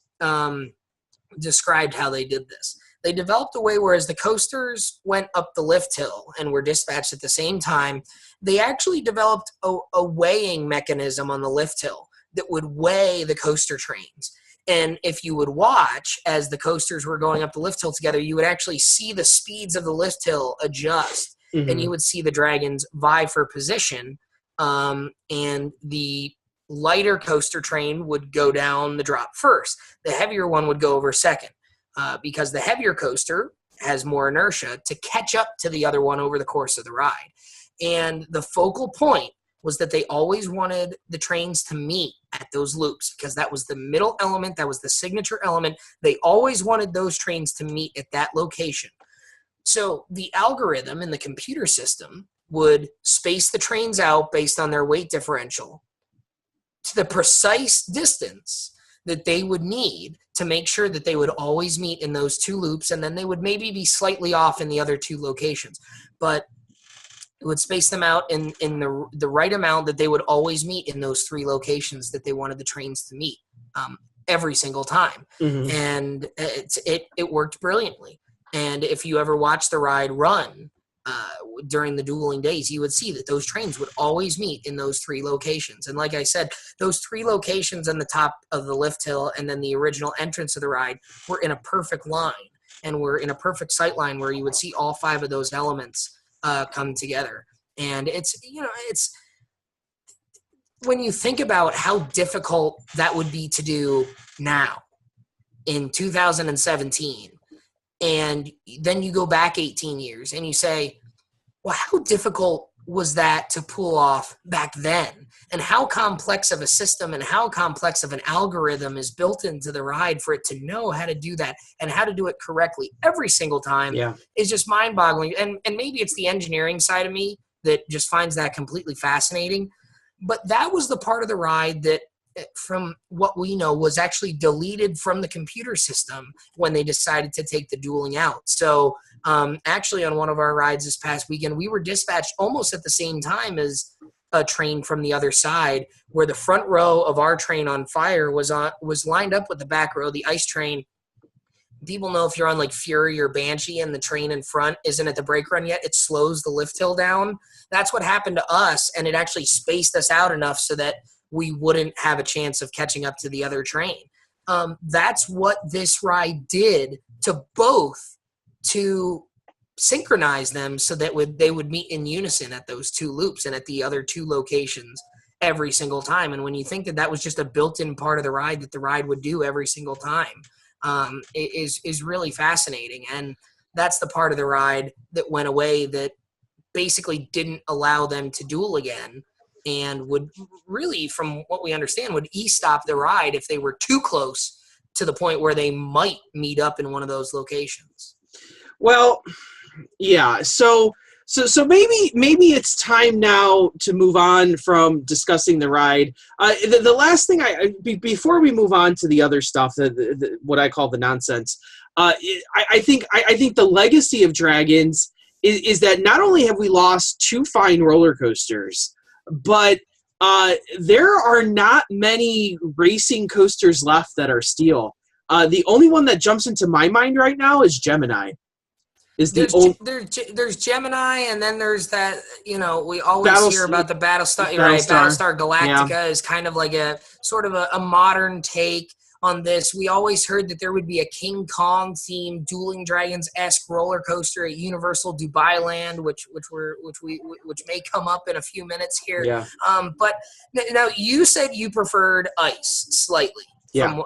described how they did this. They developed a way where, as the coasters went up the lift hill and were dispatched at the same time, they actually developed a weighing mechanism on the lift hill that would weigh the coaster trains. And if you would watch as the coasters were going up the lift hill together, you would actually see the speeds of the lift hill adjust, and you would see the dragons vie for position. And the lighter coaster train would go down the drop first. The heavier one would go over second, because the heavier coaster has more inertia to catch up to the other one over the course of the ride. And the focal point was that they always wanted the trains to meet at those loops, because that was the middle element, that was the signature element. They always wanted those trains to meet at that location. So the algorithm in the computer system would space the trains out based on their weight differential to the precise distance that they would need to make sure that they would always meet in those two loops, and then they would maybe be slightly off in the other two locations. But it would space them out in the right amount that they would always meet in those three locations that they wanted the trains to meet every single time. And it worked brilliantly. And if you ever watch the ride run during the dueling days, you would see that those trains would always meet in those three locations. And like I said, those three locations on the top of the lift hill and then the original entrance of the ride were in a perfect line, and were in a perfect sight line where you would see all five of those elements come together. And it's when you think about how difficult that would be to do now in 2017, and then you go back 18 years and you say, well, how difficult was that to pull off back then? And how complex of a system and how complex of an algorithm is built into the ride for it to know how to do that and how to do it correctly every single time is just mind-boggling. And maybe it's the engineering side of me that just finds that completely fascinating. But that was the part of the ride that, from what we know, was actually deleted from the computer system when they decided to take the dueling out. So actually on one of our rides this past weekend, we were dispatched almost at the same time as a train from the other side, where the front row of our train on Fire was lined up with the back row, the ice train. People know if you're on like Fury or Banshee and the train in front isn't at the brake run yet, it slows the lift hill down. That's what happened to us, and it actually spaced us out enough so that we wouldn't have a chance of catching up to the other train. That's what this ride did to both, to synchronize them so that they would meet in unison at those two loops and at the other two locations every single time. And when you think that that was just a built-in part of the ride that the ride would do every single time, it is really fascinating. And that's the part of the ride that went away, that basically didn't allow them to duel again, and would really, from what we understand, would e-stop the ride if they were too close to the point where they might meet up in one of those locations. Well, yeah. So So maybe it's time now to move on from discussing the ride. The last thing before we move on to the other stuff, what I call the nonsense, I think the legacy of Dragons is that not only have we lost 2 fine roller coasters, but there are not many racing coasters left that are steel. The only one that jumps into my mind right now is Gemini. There's Gemini, and then there's that, we always hear about the Battlestar. Right, Battlestar Galactica is kind of like a sort of a modern take on this. We always heard that there would be a King Kong themed Dueling Dragons-esque roller coaster at Universal Dubai Land, which may come up in a few minutes here. Yeah. But now you said you preferred Ice slightly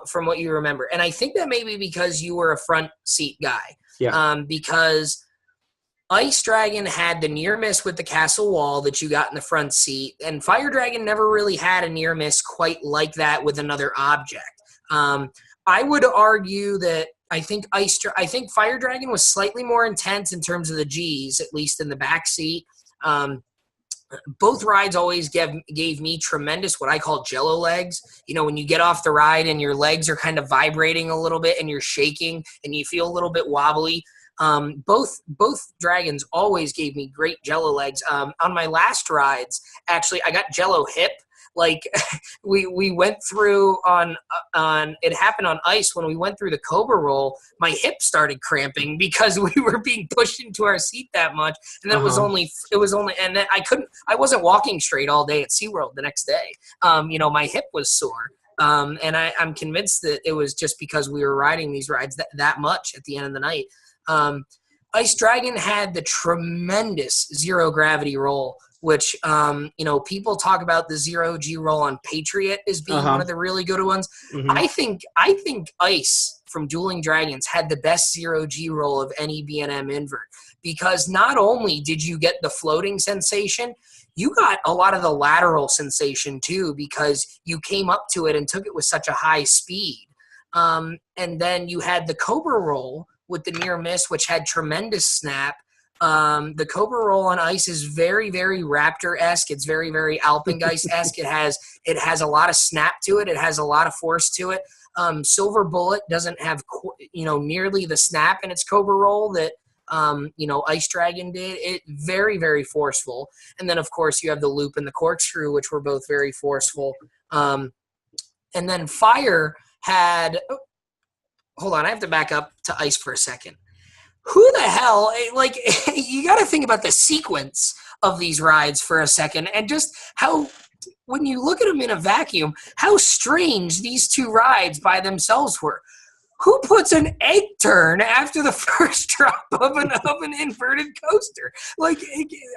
from what you remember, and I think that may be because you were a front seat guy. Yeah. Because Ice Dragon had the near miss with the castle wall that you got in the front seat, and Fire Dragon never really had a near miss quite like that with another object. I would argue that I think Fire Dragon was slightly more intense in terms of the G's, at least in the back seat. Both rides always gave me tremendous what I call jello legs. When you get off the ride and your legs are kind of vibrating a little bit and you're shaking and you feel a little bit wobbly. Both Dragons always gave me great jello legs. On my last rides, actually, I got jello hip. Like we went through on it happened on Ice when we went through the Cobra roll. My hip started cramping because we were being pushed into our seat that much, and that was only and then I wasn't walking straight all day at SeaWorld the next day. My hip was sore. And I'm convinced that it was just because we were riding these rides that much at the end of the night. Ice Dragon had the tremendous zero gravity roll, which, people talk about the zero G roll on Patriot as being one of the really good ones. Mm-hmm. I think Ice from Dueling Dragons had the best zero G roll of any B&M invert, because not only did you get the floating sensation, you got a lot of the lateral sensation too, because you came up to it and took it with such a high speed. And then you had the Cobra roll with the near miss, which had tremendous snap. The Cobra roll on Ice is very, very Raptor-esque. It's very, very Alpengeist-esque. It has a lot of snap to it. It has a lot of force to it. Silver Bullet doesn't have nearly the snap in its Cobra roll that Ice Dragon did. It very, very forceful. And then of course you have the loop and the corkscrew, which were both very forceful. And then Fire had. Hold on, I have to back up to Ice for a second. Who the hell, you got to think about the sequence of these rides for a second, and just how, when you look at them in a vacuum, how strange these 2 rides by themselves were. Who puts an egg turn after the first drop of an inverted coaster?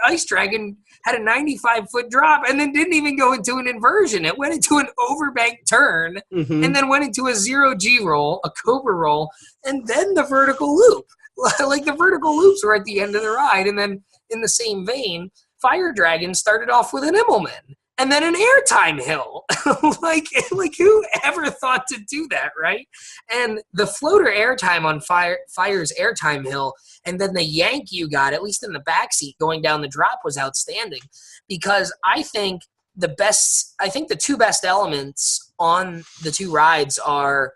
Ice Dragon had a 95-foot drop and then didn't even go into an inversion. It went into an overbank turn and then went into a zero G roll, a Cobra roll, and then the vertical loop. The vertical loops were at the end of the ride. And then in the same vein, Fire Dragon started off with an Immelman and then an airtime hill. Who ever thought to do that, right? And the floater airtime on Fire's airtime hill, and then the yank you got, at least in the backseat going down the drop, was outstanding, because I think the 2 best elements on the 2 rides are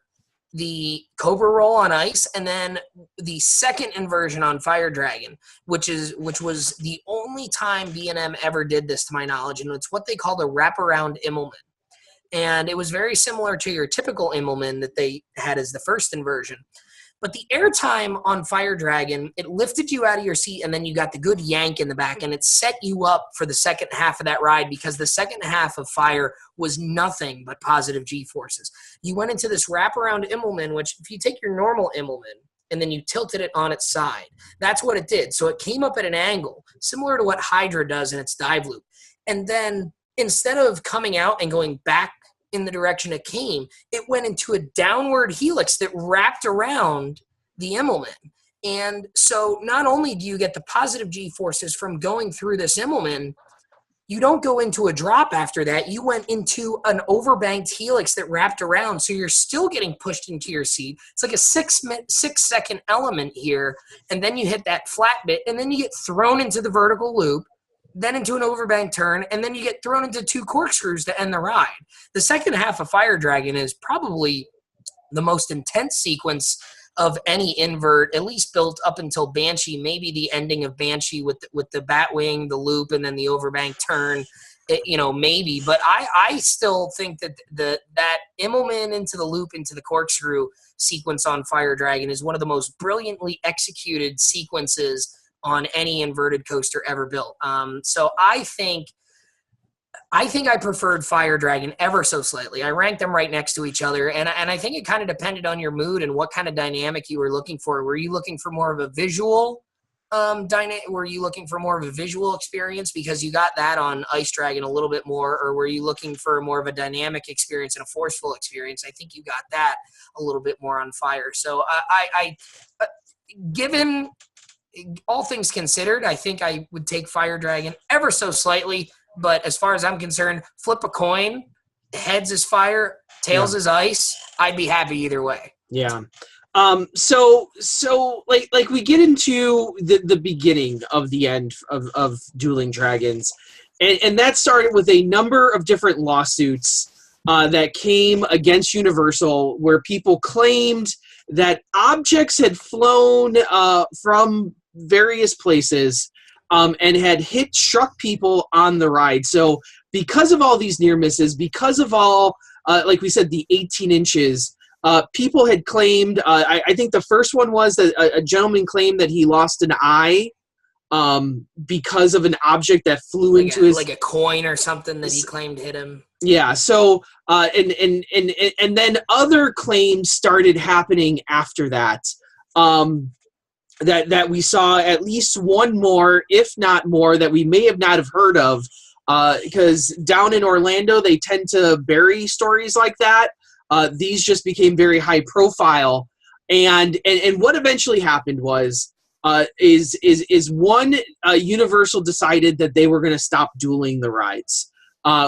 the Cobra roll on Ice, and then the second inversion on Fire Dragon, which was the only time B&M ever did this, to my knowledge, and it's what they call the wraparound Immelman. And it was very similar to your typical Immelman that they had as the first inversion. But the airtime on Fire Dragon, it lifted you out of your seat, and then you got the good yank in the back, and it set you up for the second half of that ride, because the second half of Fire was nothing but positive G-forces. You went into this wraparound Immelman, which if you take your normal Immelman and then you tilted it on its side, that's what it did. So it came up at an angle, similar to what Hydra does in its dive loop. And then instead of coming out and going back in the direction it came, it went into a downward helix that wrapped around the Immelman. And so not only do you get the positive G-forces from going through this Immelman, You don't go into a drop after that. You went into an overbanked helix that wrapped around, so you're still getting pushed into your seat. It's like a 6-second element here, and then you hit that flat bit, and then you get thrown into the vertical loop, then into an overbanked turn, and then you get thrown into 2 corkscrews to end the ride. The second half of Fire Dragon is probably the most intense sequence of any invert, at least built up until Banshee, maybe the ending of Banshee with the Batwing, the loop, and then the overbank turn, maybe. But I still think that that Immelman into the loop, into the corkscrew sequence on Fire Dragon is one of the most brilliantly executed sequences on any inverted coaster ever built. So I think I preferred Fire Dragon ever so slightly. I ranked them right next to each other, and I think it kind of depended on your mood and what kind of dynamic you were looking for. Were you looking for more of a visual Were you looking for more of a visual experience because you got that on Ice Dragon a little bit more, or were you looking for more of a dynamic experience and a forceful experience? I think you got that a little bit more on Fire. So given all things considered, I think I would take Fire Dragon ever so slightly. But as far as I'm concerned, flip a coin, heads is fire, tails is ice. I'd be happy either way. Yeah. So like we get into the beginning of the end of Dueling Dragons, and that started with a number of different lawsuits that came against Universal, where people claimed that objects had flown from various places and had struck people on the ride. So because of all these near misses, because of all, like we said, the 18 inches, people had claimed, I think the first one was that a gentleman claimed that he lost an eye because of an object that flew into his... Like a coin or something that he claimed hit him. Yeah, so, and then other claims started happening after that. That we saw at least one more, if not more, that we may have not have heard of, because down in Orlando they tend to bury stories like that. These just became very high profile, and what eventually happened was Universal decided that they were going to stop dueling the rides,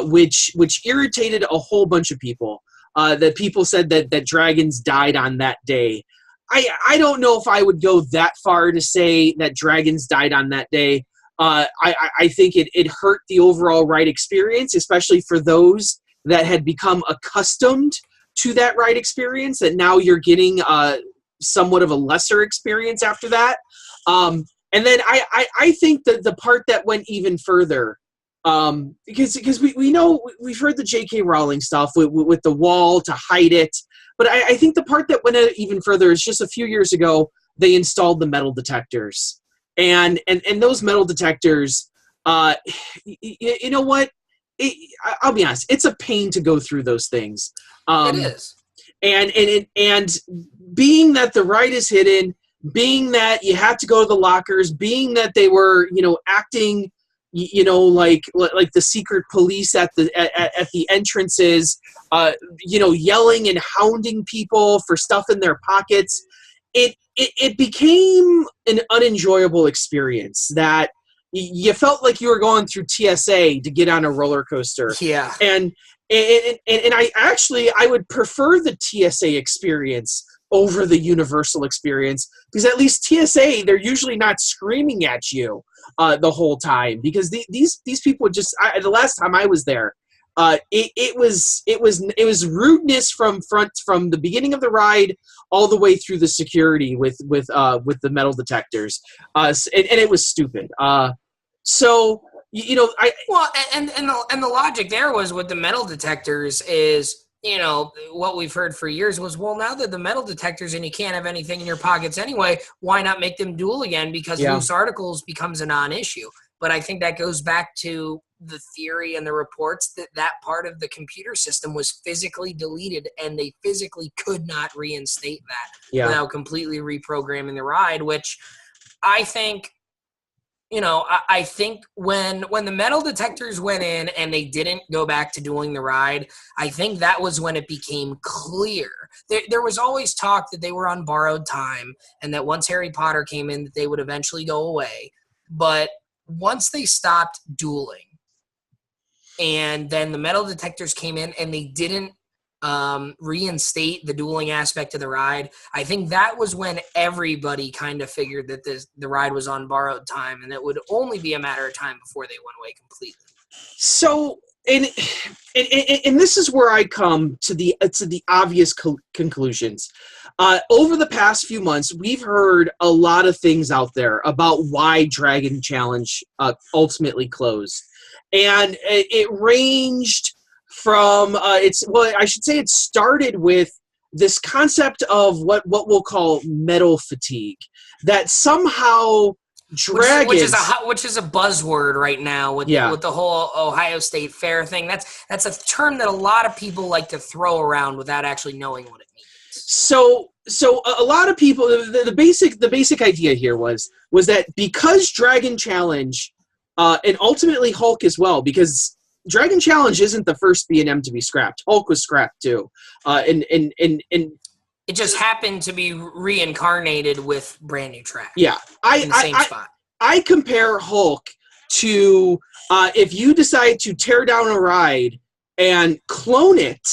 which irritated a whole bunch of people. That people said that dragons died on that day. I don't know if I would go that far to say that dragons died on that day. I think it hurt the overall ride experience, especially for those that had become accustomed to that ride experience, that now you're getting somewhat of a lesser experience after that. And then I think that the part that went even further, because we know, we've heard the J.K. Rowling stuff with the wall to hide it, but I think the part that went even further is just a few years ago, they installed the metal detectors. And those metal detectors, you know what? I'll be honest, it's a pain to go through those things. It is. And being that the ride is hidden, being that you have to go to the lockers, being that they were, acting, like the secret police at the entrances, yelling and hounding people for stuff in their pockets, it became an unenjoyable experience that you felt like you were going through TSA to get on a roller coaster. Yeah. And I would prefer the TSA experience over the Universal experience, because at least TSA, they're usually not screaming at you the whole time, because these people just, the last time I was there, it was rudeness from the beginning of the ride all the way through the security with the metal detectors, and it was stupid. So and the logic there was with the metal detectors is, what we've heard for years was, well, now that the metal detectors and you can't have anything in your pockets anyway, why not make them dual again? Because loose articles becomes a non-issue. But I think that goes back to the theory and the reports that part of the computer system was physically deleted, and they physically could not reinstate that without completely reprogramming the ride, which I think, I think when the metal detectors went in and they didn't go back to dueling the ride, I think that was when it became clear. There was always talk that they were on borrowed time, and that once Harry Potter came in, that they would eventually go away. But once they stopped dueling, and then the metal detectors came in and they didn't reinstate the dueling aspect of the ride. I think that was when everybody kind of figured that the ride was on borrowed time, and it would only be a matter of time before they went away completely. So, and this is where I come to the obvious conclusions. Over the past few months, we've heard a lot of things out there about why Dragon Challenge ultimately closed, and it ranged from I should say it started with this concept of what we'll call metal fatigue, that somehow Dragons, which is a buzzword right now with the whole Ohio State Fair thing. That's a term that a lot of people like to throw around without actually knowing what it means. So a lot of people, the basic idea here was that because Dragon Challenge and ultimately Hulk as well, because Dragon Challenge isn't the first B&M to be scrapped. Hulk was scrapped too, and it just happened to be reincarnated with brand new track. Yeah, in the same spot. I compare Hulk to if you decide to tear down a ride and clone it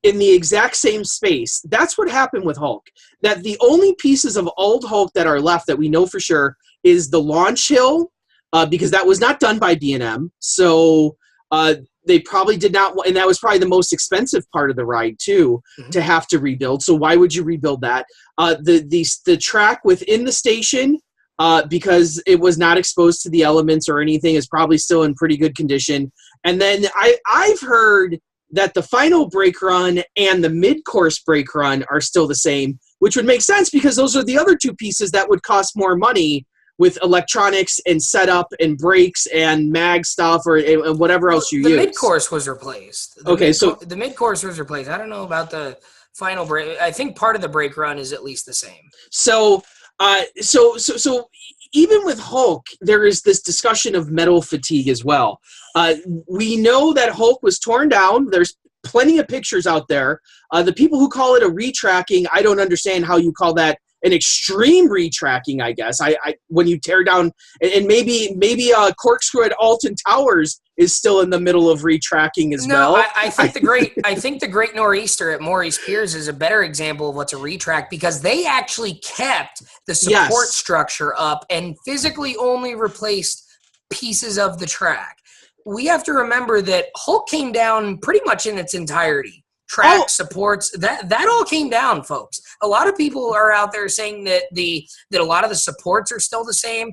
in the exact same space. That's what happened with Hulk. That the only pieces of old Hulk that are left that we know for sure is the launch hill, because that was not done by B&M. So they probably did not, and that was probably the most expensive part of the ride too, to have to rebuild. So why would you rebuild that? The track within the station, because it was not exposed to the elements or anything, is probably still in pretty good condition. And then I've heard that the final brake run and the mid-course brake run are still the same, which would make sense because those are the other two pieces that would cost more money with electronics and setup and brakes and mag stuff or and whatever else you use. The mid-course was replaced. The mid-course was replaced. I don't know about the final brake. I think part of the brake run is at least the same. So even with Hulk, there is this discussion of metal fatigue as well. We know that Hulk was torn down. There's plenty of pictures out there. The people who call it a retracking, I don't understand how you call that an extreme retracking, I guess. I when you tear down, and maybe Corkscrew at Alton Towers is still in the middle of retracking as well. I think the Great Nor'easter at Maurice Piers is a better example of what's a retract, because they actually kept the support structure up and physically only replaced pieces of the track. We have to remember that Hulk came down pretty much in its entirety. Track supports, that all came down, folks. A lot of people are out there saying that a lot of the supports are still the same.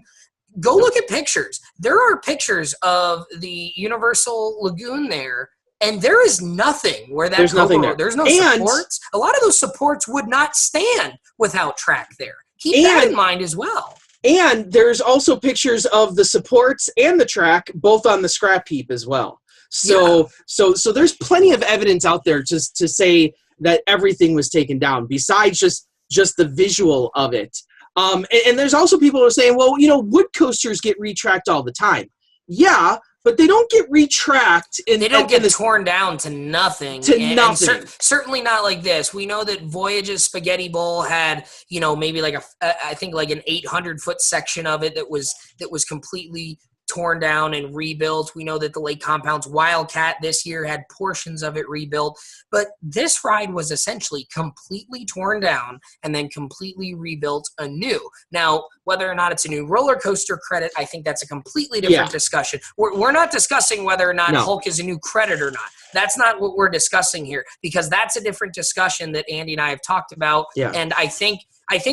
Go look at pictures. There are pictures of the Universal Lagoon there, and there is nothing where there's nothing there. There's no supports. A lot of those supports would not stand without track there. Keep that in mind as well. And there's also pictures of the supports and the track both on the scrap heap as well. So there's plenty of evidence out there to say that everything was taken down besides just the visual of it. And there's also people who are saying, well, wood coasters get retracked all the time. Yeah, but they don't get retracked. They don't get torn down to nothing. And certainly not like this. We know that Voyage's Spaghetti Bowl had, maybe like I think like an 800-foot section of it that was completely torn down and rebuilt. We know that the Lake Compound's Wildcat this year had portions of it rebuilt, but this ride was essentially completely torn down and then completely rebuilt anew. Now, whether or not it's a new roller coaster credit, I think that's a completely different discussion. We're not discussing whether or not Hulk is a new credit or not. That's not what we're discussing here, because that's a different discussion that Andy and I have talked about. Yeah. And I think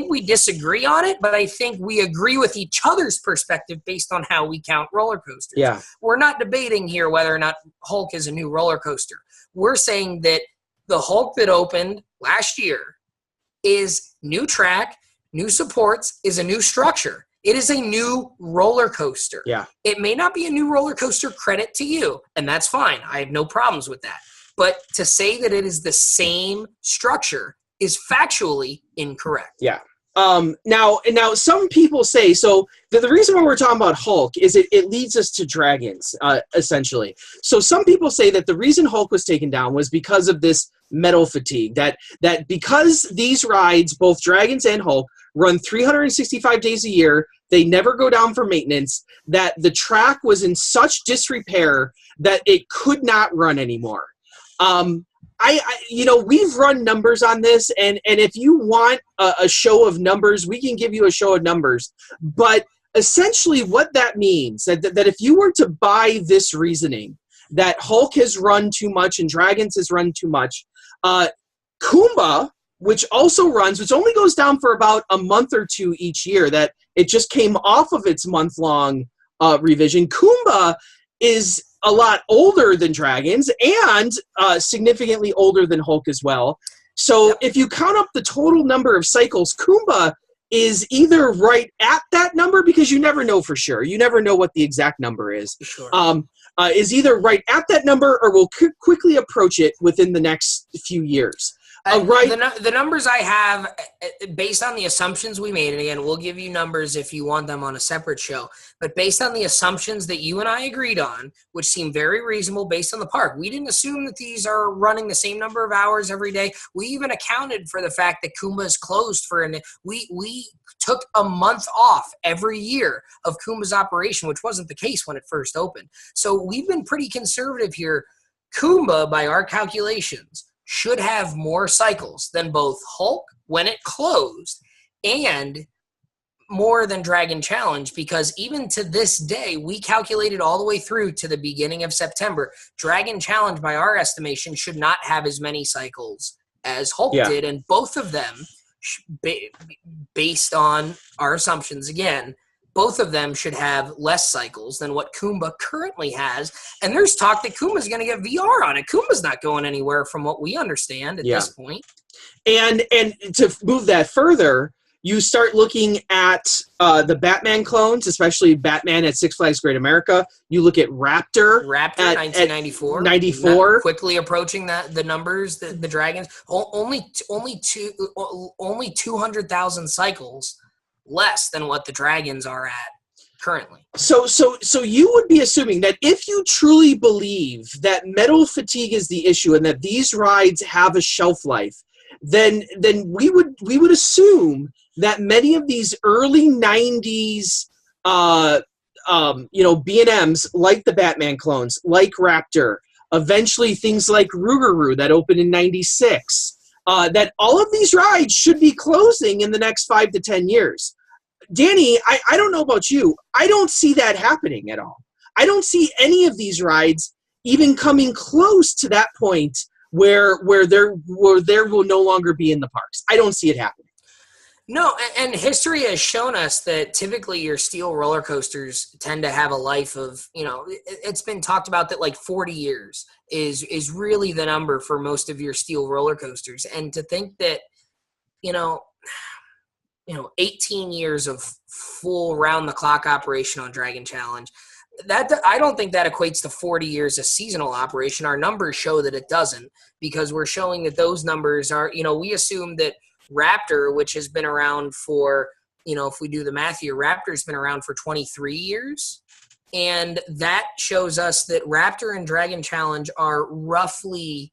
we disagree on it, but I think we agree with each other's perspective based on how we count roller coasters. Yeah. We're not debating here whether or not Hulk is a new roller coaster. We're saying that the Hulk that opened last year is new track, new supports, is a new structure. It is a new roller coaster. Yeah. It may not be a new roller coaster credit to you, and that's fine. I have no problems with that. But to say that it is the same structure is factually incorrect. Yeah. Now some people say, so the reason why we're talking about Hulk is it leads us to Dragons, essentially. So some people say that the reason Hulk was taken down was because of this metal fatigue, that because these rides, both Dragons and Hulk, run 365 days a year. They never go down for maintenance, that the track was in such disrepair that it could not run anymore. We've run numbers on this, and if you want a show of numbers, we can give you a show of numbers. But essentially what that means, that if you were to buy this reasoning, that Hulk has run too much and Dragons has run too much, Kumba, which also runs, which only goes down for about a month or two each year, that it just came off of its month-long revision. Kumba is a lot older than Dragons and significantly older than Hulk as well. So if you count up the total number of cycles, Kumba is either right at that number, because you never know for sure. You never know what the exact number is. Sure. Is either right at that number or will quickly approach it within the next few years. The numbers I have, based on the assumptions we made, and again, we'll give you numbers if you want them on a separate show, but based on the assumptions that you and I agreed on, which seem very reasonable based on the park. We didn't assume that these are running the same number of hours every day. We even accounted for the fact that Kumba is closed we took a month off every year of Kumba's operation, which wasn't the case when it first opened. So we've been pretty conservative here. Kumba, by our calculations, should have more cycles than both Hulk when it closed and more than Dragon Challenge, because even to this day, we calculated all the way through to the beginning of September. Dragon Challenge, by our estimation, should not have as many cycles as Hulk did, and both of them, based on our assumptions again, both of them should have less cycles than what Kumba currently has. And there's talk that Kumba's going to get VR on it. Kumba's not going anywhere from what we understand at this point. And to move that further, you start looking at the Batman clones, especially Batman at Six Flags Great America. You look at Raptor. Raptor, 1994. 94. Quickly approaching the numbers, the Dragons. Only 200,000 cycles less than what the Dragons are at currently. So you would be assuming that if you truly believe that metal fatigue is the issue and that these rides have a shelf life, then we would assume that many of these early 90s B&Ms, like the Batman clones, like Raptor, eventually things like Rougarou that opened in 96, that all of these rides should be closing in the next 5 to 10 years. Danny, I don't know about you. I don't see that happening at all. I don't see any of these rides even coming close to that point where there will no longer be in the parks. I don't see it happening. No, and history has shown us that typically your steel roller coasters tend to have a life of, it's been talked about that like 40 years is really the number for most of your steel roller coasters. And to think that, 18 years of full round-the-clock operation on Dragon Challenge, that I don't think that equates to 40 years of seasonal operation. Our numbers show that it doesn't, because we're showing that those numbers are, we assume that Raptor, which has been around for, if we do the math here, Raptor's been around for 23 years. And that shows us that Raptor and Dragon Challenge are roughly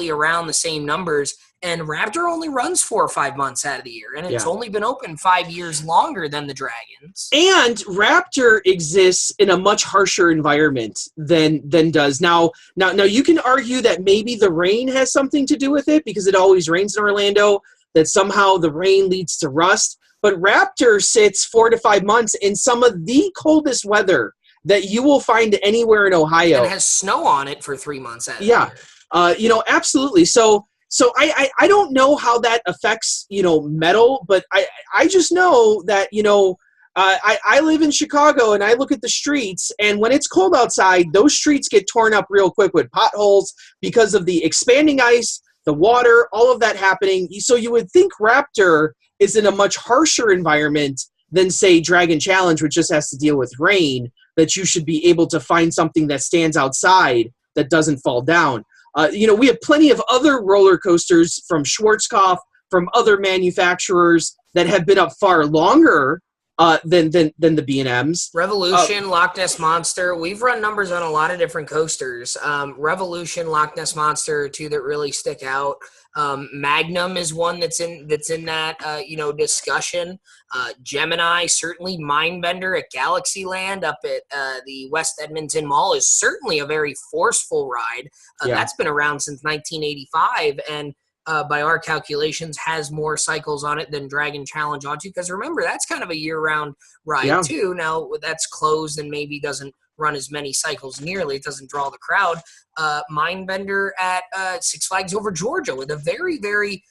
around the same numbers. And Raptor only runs 4 or 5 months out of the year. And it's only been open 5 years longer than the Dragons. And Raptor exists in a much harsher environment than does. Now you can argue that maybe the rain has something to do with it, because it always rains in Orlando, that somehow the rain leads to rust. But Raptor sits 4 to 5 months in some of the coldest weather that you will find anywhere in Ohio. And it has snow on it for 3 months out of the year. Absolutely. So I don't know how that affects, metal, but I just know that, I live in Chicago and I look at the streets, and when it's cold outside, those streets get torn up real quick with potholes because of the expanding ice, the water, all of that happening. So you would think Raptor is in a much harsher environment than, say, Dragon Challenge, which just has to deal with rain, that you should be able to find something that stands outside that doesn't fall down. We have plenty of other roller coasters from Schwarzkopf, from other manufacturers that have been up far longer than the B&Ms. Revolution, Loch Ness Monster. We've run numbers on a lot of different coasters. Revolution, Loch Ness Monster are two that really stick out. Magnum is one that's in that discussion. Gemini, certainly. Mindbender at Galaxyland up at the West Edmonton Mall is certainly a very forceful ride. That's been around since 1985, and by our calculations, has more cycles on it than Dragon Challenge ought to. Because remember, that's kind of a year-round ride too. Now that's closed and maybe doesn't run as many cycles nearly. It doesn't draw the crowd. Mindbender at Six Flags Over Georgia with a very, very,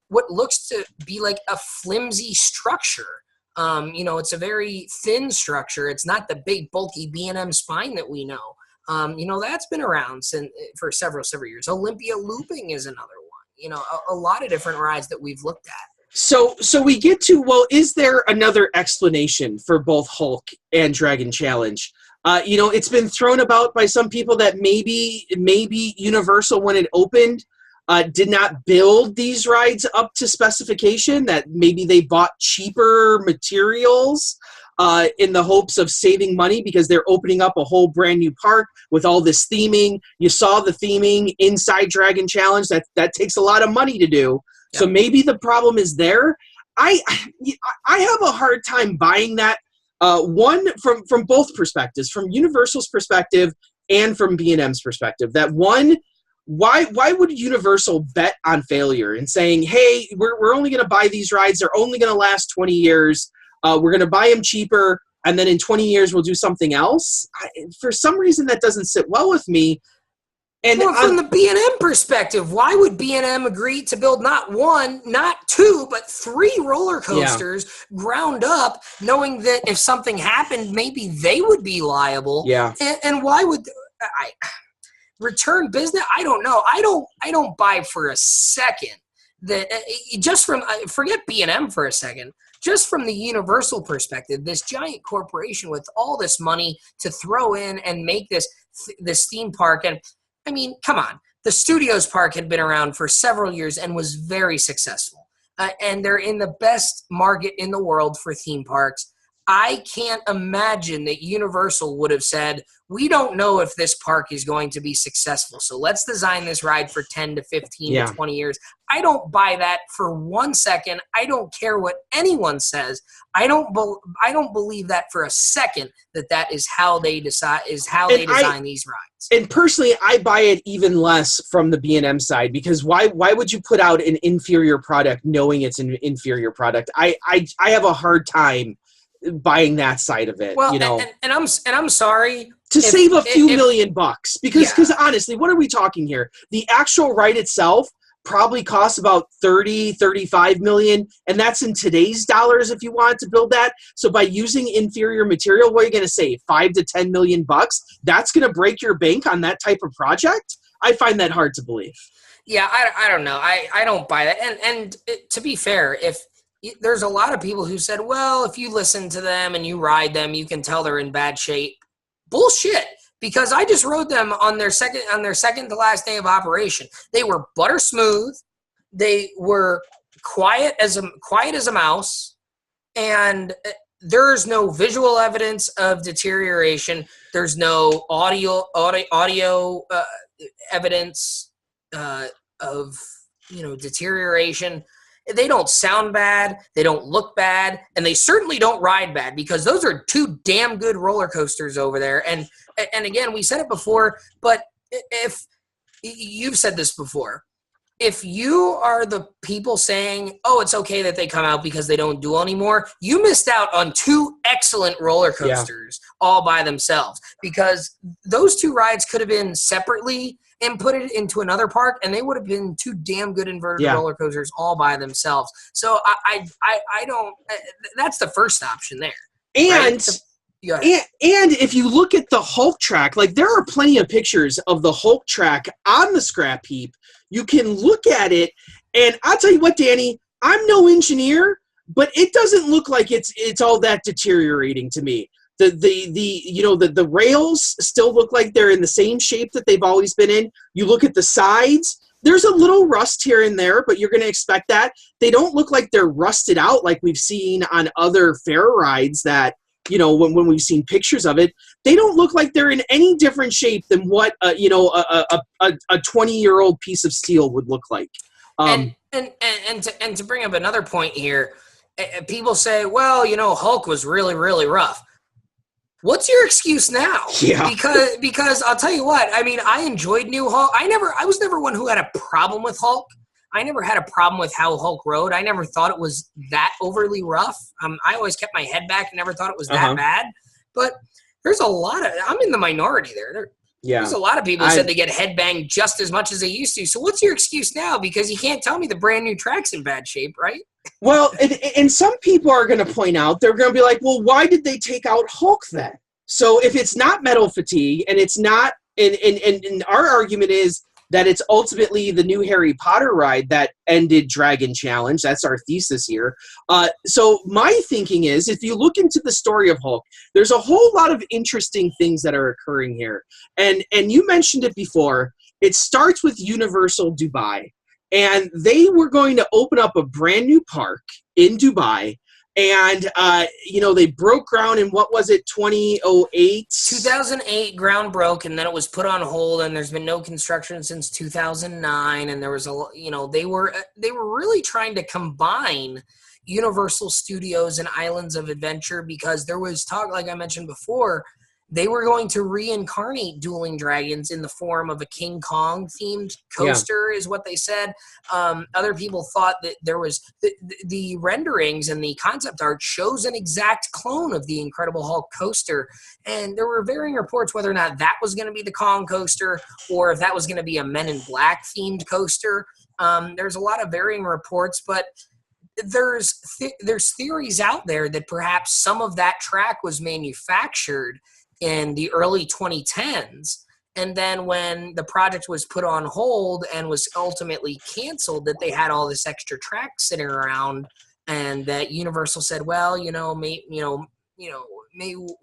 what looks to be like a flimsy structure. It's a very thin structure. It's not the big, bulky B&M spine that we know. That's been around for several years. Olympia Looping is another one. A lot of different rides that we've looked at. So we get to, well, is there another explanation for both Hulk and Dragon Challenge? It's been thrown about by some people that maybe Universal, when it opened, did not build these rides up to specification, that maybe they bought cheaper materials in the hopes of saving money because they're opening up a whole brand new park with all this theming. You saw the theming inside Dragon Challenge. That takes a lot of money to do. Yep. So maybe the problem is there. I have a hard time buying that. One, from both perspectives, from Universal's perspective and from B&M's perspective. That one, why would Universal bet on failure and saying, hey, we're only going to buy these rides. They're only going to last 20 years. We're going to buy them cheaper, and then in 20 years we'll do something else. For some reason, that doesn't sit well with me. And from the B&M perspective, why would B&M agree to build not one, not two, but 3 roller coasters ground up, knowing that if something happened, maybe they would be liable? Yeah. And why would I return business? I don't know. I don't buy for a second that just from forget B&M for a second. Just from the Universal perspective, this giant corporation with all this money to throw in and make this theme park, and I mean, come on. The Studios Park had been around for several years and was very successful. And they're in the best market in the world for theme parks. I can't imagine that Universal would have said, we don't know if this park is going to be successful, so let's design this ride for 10 to 15 to 20 years. I don't buy that for 1 second. I don't care what anyone says. I don't believe that for a second that is how they design these rides. And personally, I buy it even less from the B&M side, because why would you put out an inferior product knowing it's an inferior product? I have a hard time buying that side of it. Well, and I'm sorry to save a few $million, because honestly, what are we talking here? The actual ride itself probably costs about 35 million, and that's in today's dollars if you wanted to build that. So by using inferior material, what are you going to save? $5 to $10 million? That's going to break your bank on that type of project? I find that hard to believe. Yeah, I don't know. I don't buy that. And to be fair, there's a lot of people who said, well, if you listen to them and you ride them, you can tell they're in bad shape. Bullshit. Because I just rode them on their second to last day of operation. They were butter smooth. They were quiet as a mouse, and there's no visual evidence of deterioration. There's no audio evidence of deterioration. They don't sound bad, they don't look bad, and they certainly don't ride bad, because those are 2 damn good roller coasters over there. And again, we said it before, but if you've said this before, if you are the people saying, oh, it's okay that they come out because they don't duel anymore, you missed out on 2 excellent roller coasters all by themselves, because those 2 rides could have been separately and put it into another park, and they would have been 2 damn good inverted roller coasters all by themselves. So I don't. That's the first option there. And if you look at the Hulk track, like, there are plenty of pictures of the Hulk track on the scrap heap. You can look at it, and I'll tell you what, Danny, I'm no engineer, but it doesn't look like it's all that deteriorating to me. The rails still look like they're in the same shape that they've always been in. You look at the sides, There's a little rust here and there, but you're going to expect that. They don't look like they're rusted out like we've seen on other fair rides that, when we've seen pictures of it. They don't look like they're in any different shape than what, a 20-year-old piece of steel would look like. And to bring up another point here, people say, well, Hulk was really, really rough. What's your excuse now? Yeah. Because I'll tell you what, I enjoyed New Hulk. I was never one who had a problem with Hulk. I never had a problem with how Hulk rode. I never thought it was that overly rough. I always kept my head back and never thought it was that bad. But there's a lot of, I'm in the minority there. There's a lot of people who said they get headbanged just as much as they used to. So what's your excuse now? Because you can't tell me the brand new track's in bad shape, right? Well, and some people are going to point out, they're going to be like, well, why did they take out Hulk then? So if it's not metal fatigue and it's not, and our argument is that it's ultimately the new Harry Potter ride that ended Dragon Challenge. That's our thesis here. So my thinking is, if you look into the story of Hulk, there's a whole lot of interesting things that are occurring here. And you mentioned it before. It starts with Universal Dubai. And they were going to open up a brand new park in Dubai. And, they broke ground in, what was it, 2008? 2008, ground broke, and then it was put on hold, and there's been no construction since 2009. And there was they were really trying to combine Universal Studios and Islands of Adventure, because there was talk, like I mentioned before, they were going to reincarnate Dueling Dragons in the form of a King Kong themed coaster, is what they said. Other people thought that there was the renderings and the concept art shows an exact clone of the Incredible Hulk coaster. And there were varying reports whether or not that was going to be the Kong coaster or if that was going to be a Men in Black themed coaster. There's a lot of varying reports, but there's theories out there that perhaps some of that track was manufactured in the early 2010s, and then when the project was put on hold and was ultimately canceled, that they had all this extra track sitting around, and that Universal said, well, maybe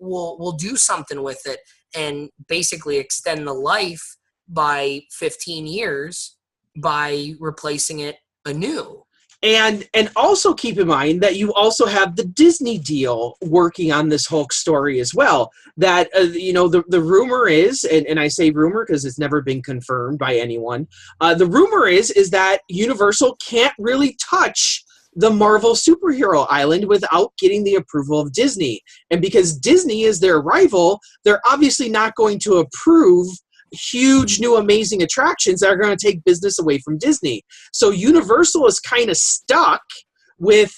we'll do something with it and basically extend the life by 15 years by replacing it anew. And also keep in mind that you also have the Disney deal working on this Hulk story as well. That, the rumor is, and I say rumor because it's never been confirmed by anyone, the rumor is that Universal can't really touch the Marvel Superhero Island without getting the approval of Disney. And because Disney is their rival, they're obviously not going to approve huge new amazing attractions that are going to take business away from Disney. So Universal is kind of stuck with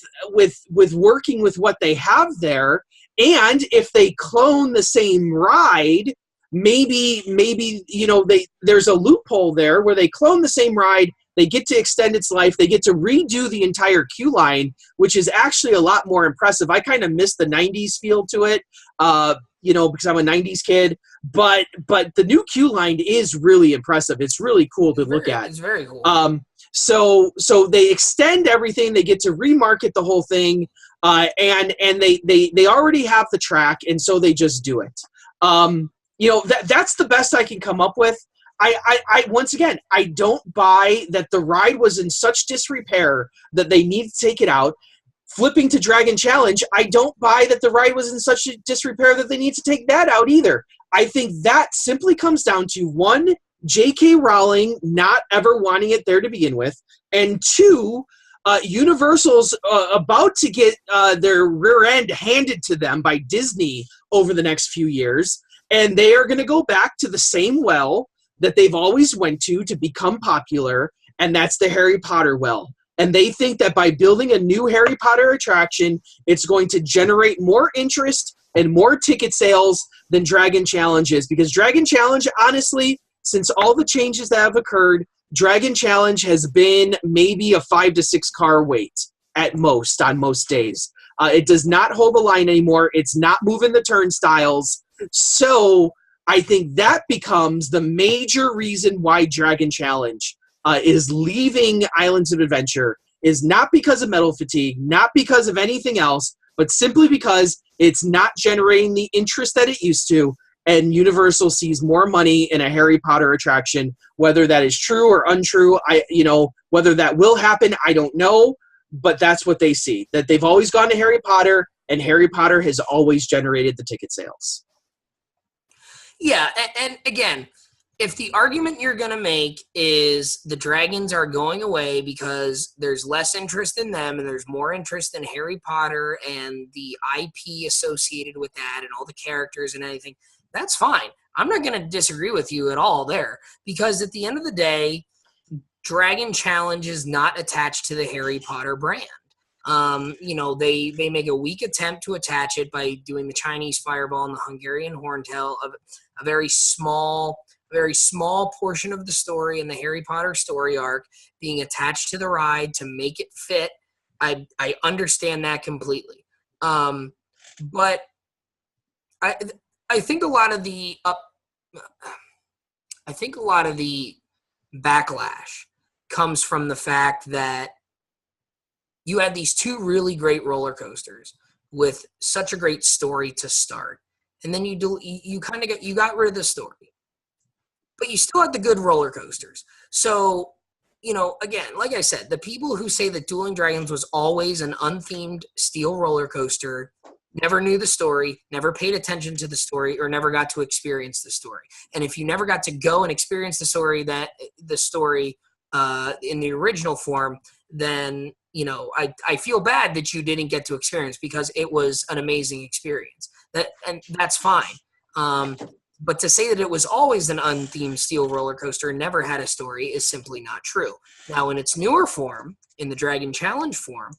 working with what they have there. And if they clone the same ride, maybe there's a loophole there where they clone the same ride, they get to extend its life, they get to redo the entire queue line, which is actually a lot more impressive. I kind of miss the 90s feel to it. Because I'm a 90s kid, but the new queue line is really impressive. It's really cool to look at. It's very cool. So they extend everything. They get to remarket the whole thing, and they already have the track, and so they just do it. That's the best I can come up with. I once again, I don't buy that the ride was in such disrepair that they need to take it out. Flipping to Dragon Challenge, I don't buy that the ride was in such disrepair that they need to take that out either. I think that simply comes down to, one, J.K. Rowling not ever wanting it there to begin with, and two, Universal's about to get their rear end handed to them by Disney over the next few years, and they are going to go back to the same well that they've always went to become popular, and that's the Harry Potter well. And they think that by building a new Harry Potter attraction, it's going to generate more interest and more ticket sales than Dragon Challenge is. Because Dragon Challenge, honestly, since all the changes that have occurred, Dragon Challenge has been maybe a 5 to 6 car wait at most on most days. It does not hold the line anymore. It's not moving the turnstiles. So I think that becomes the major reason why Dragon Challenge is leaving Islands of Adventure, is not because of metal fatigue, not because of anything else, but simply because it's not generating the interest that it used to, and Universal sees more money in a Harry Potter attraction. Whether that is true or untrue, whether that will happen, I don't know, but that's what they see. That they've always gone to Harry Potter, and Harry Potter has always generated the ticket sales. Yeah, and again, if the argument you're going to make is the dragons are going away because there's less interest in them and there's more interest in Harry Potter and the IP associated with that and all the characters and anything, that's fine. I'm not going to disagree with you at all there, because at the end of the day, Dragon Challenge is not attached to the Harry Potter brand. They make a weak attempt to attach it by doing the Chinese fireball and the Hungarian horntail, of a very small portion of the story in the Harry Potter story arc being attached to the ride to make it fit. I understand that completely. But I think a lot of the backlash comes from the fact that you had these two really great roller coasters with such a great story to start, and then you got rid of the story, but you still had the good roller coasters. So, again, like I said, the people who say that Dueling Dragons was always an unthemed steel roller coaster never knew the story, never paid attention to the story, or never got to experience the story. And if you never got to go and experience the story in the original form, then I feel bad that you didn't get to experience, because it was an amazing experience. And that's fine. But to say that it was always an unthemed steel roller coaster and never had a story is simply not true. Now, in its newer form, in the Dragon Challenge form,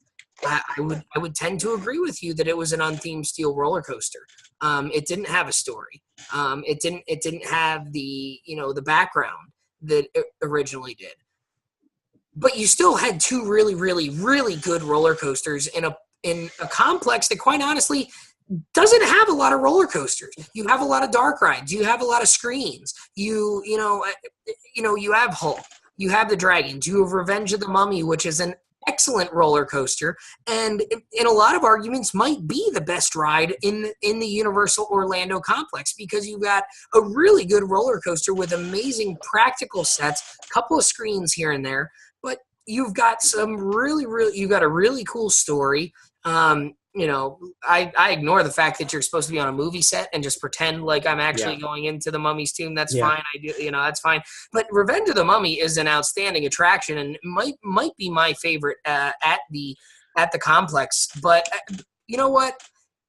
I would tend to agree with you that it was an unthemed steel roller coaster. It didn't have a story. It didn't have the background that it originally did. But you still had two really, really, really good roller coasters in a complex that, quite honestly, doesn't have a lot of roller coasters. You have a lot of dark rides. You have a lot of screens. You have Hulk. You have the dragons. You have Revenge of the Mummy, which is an excellent roller coaster, and in a lot of arguments might be the best ride in the Universal Orlando complex, because you've got a really good roller coaster with amazing practical sets, a couple of screens here and there, but you've got you've got a really cool story. I ignore the fact that you're supposed to be on a movie set and just pretend like I'm actually going into the Mummy's tomb. That's fine. I do, that's fine. But Revenge of the Mummy is an outstanding attraction and might be my favorite at the complex. But you know what?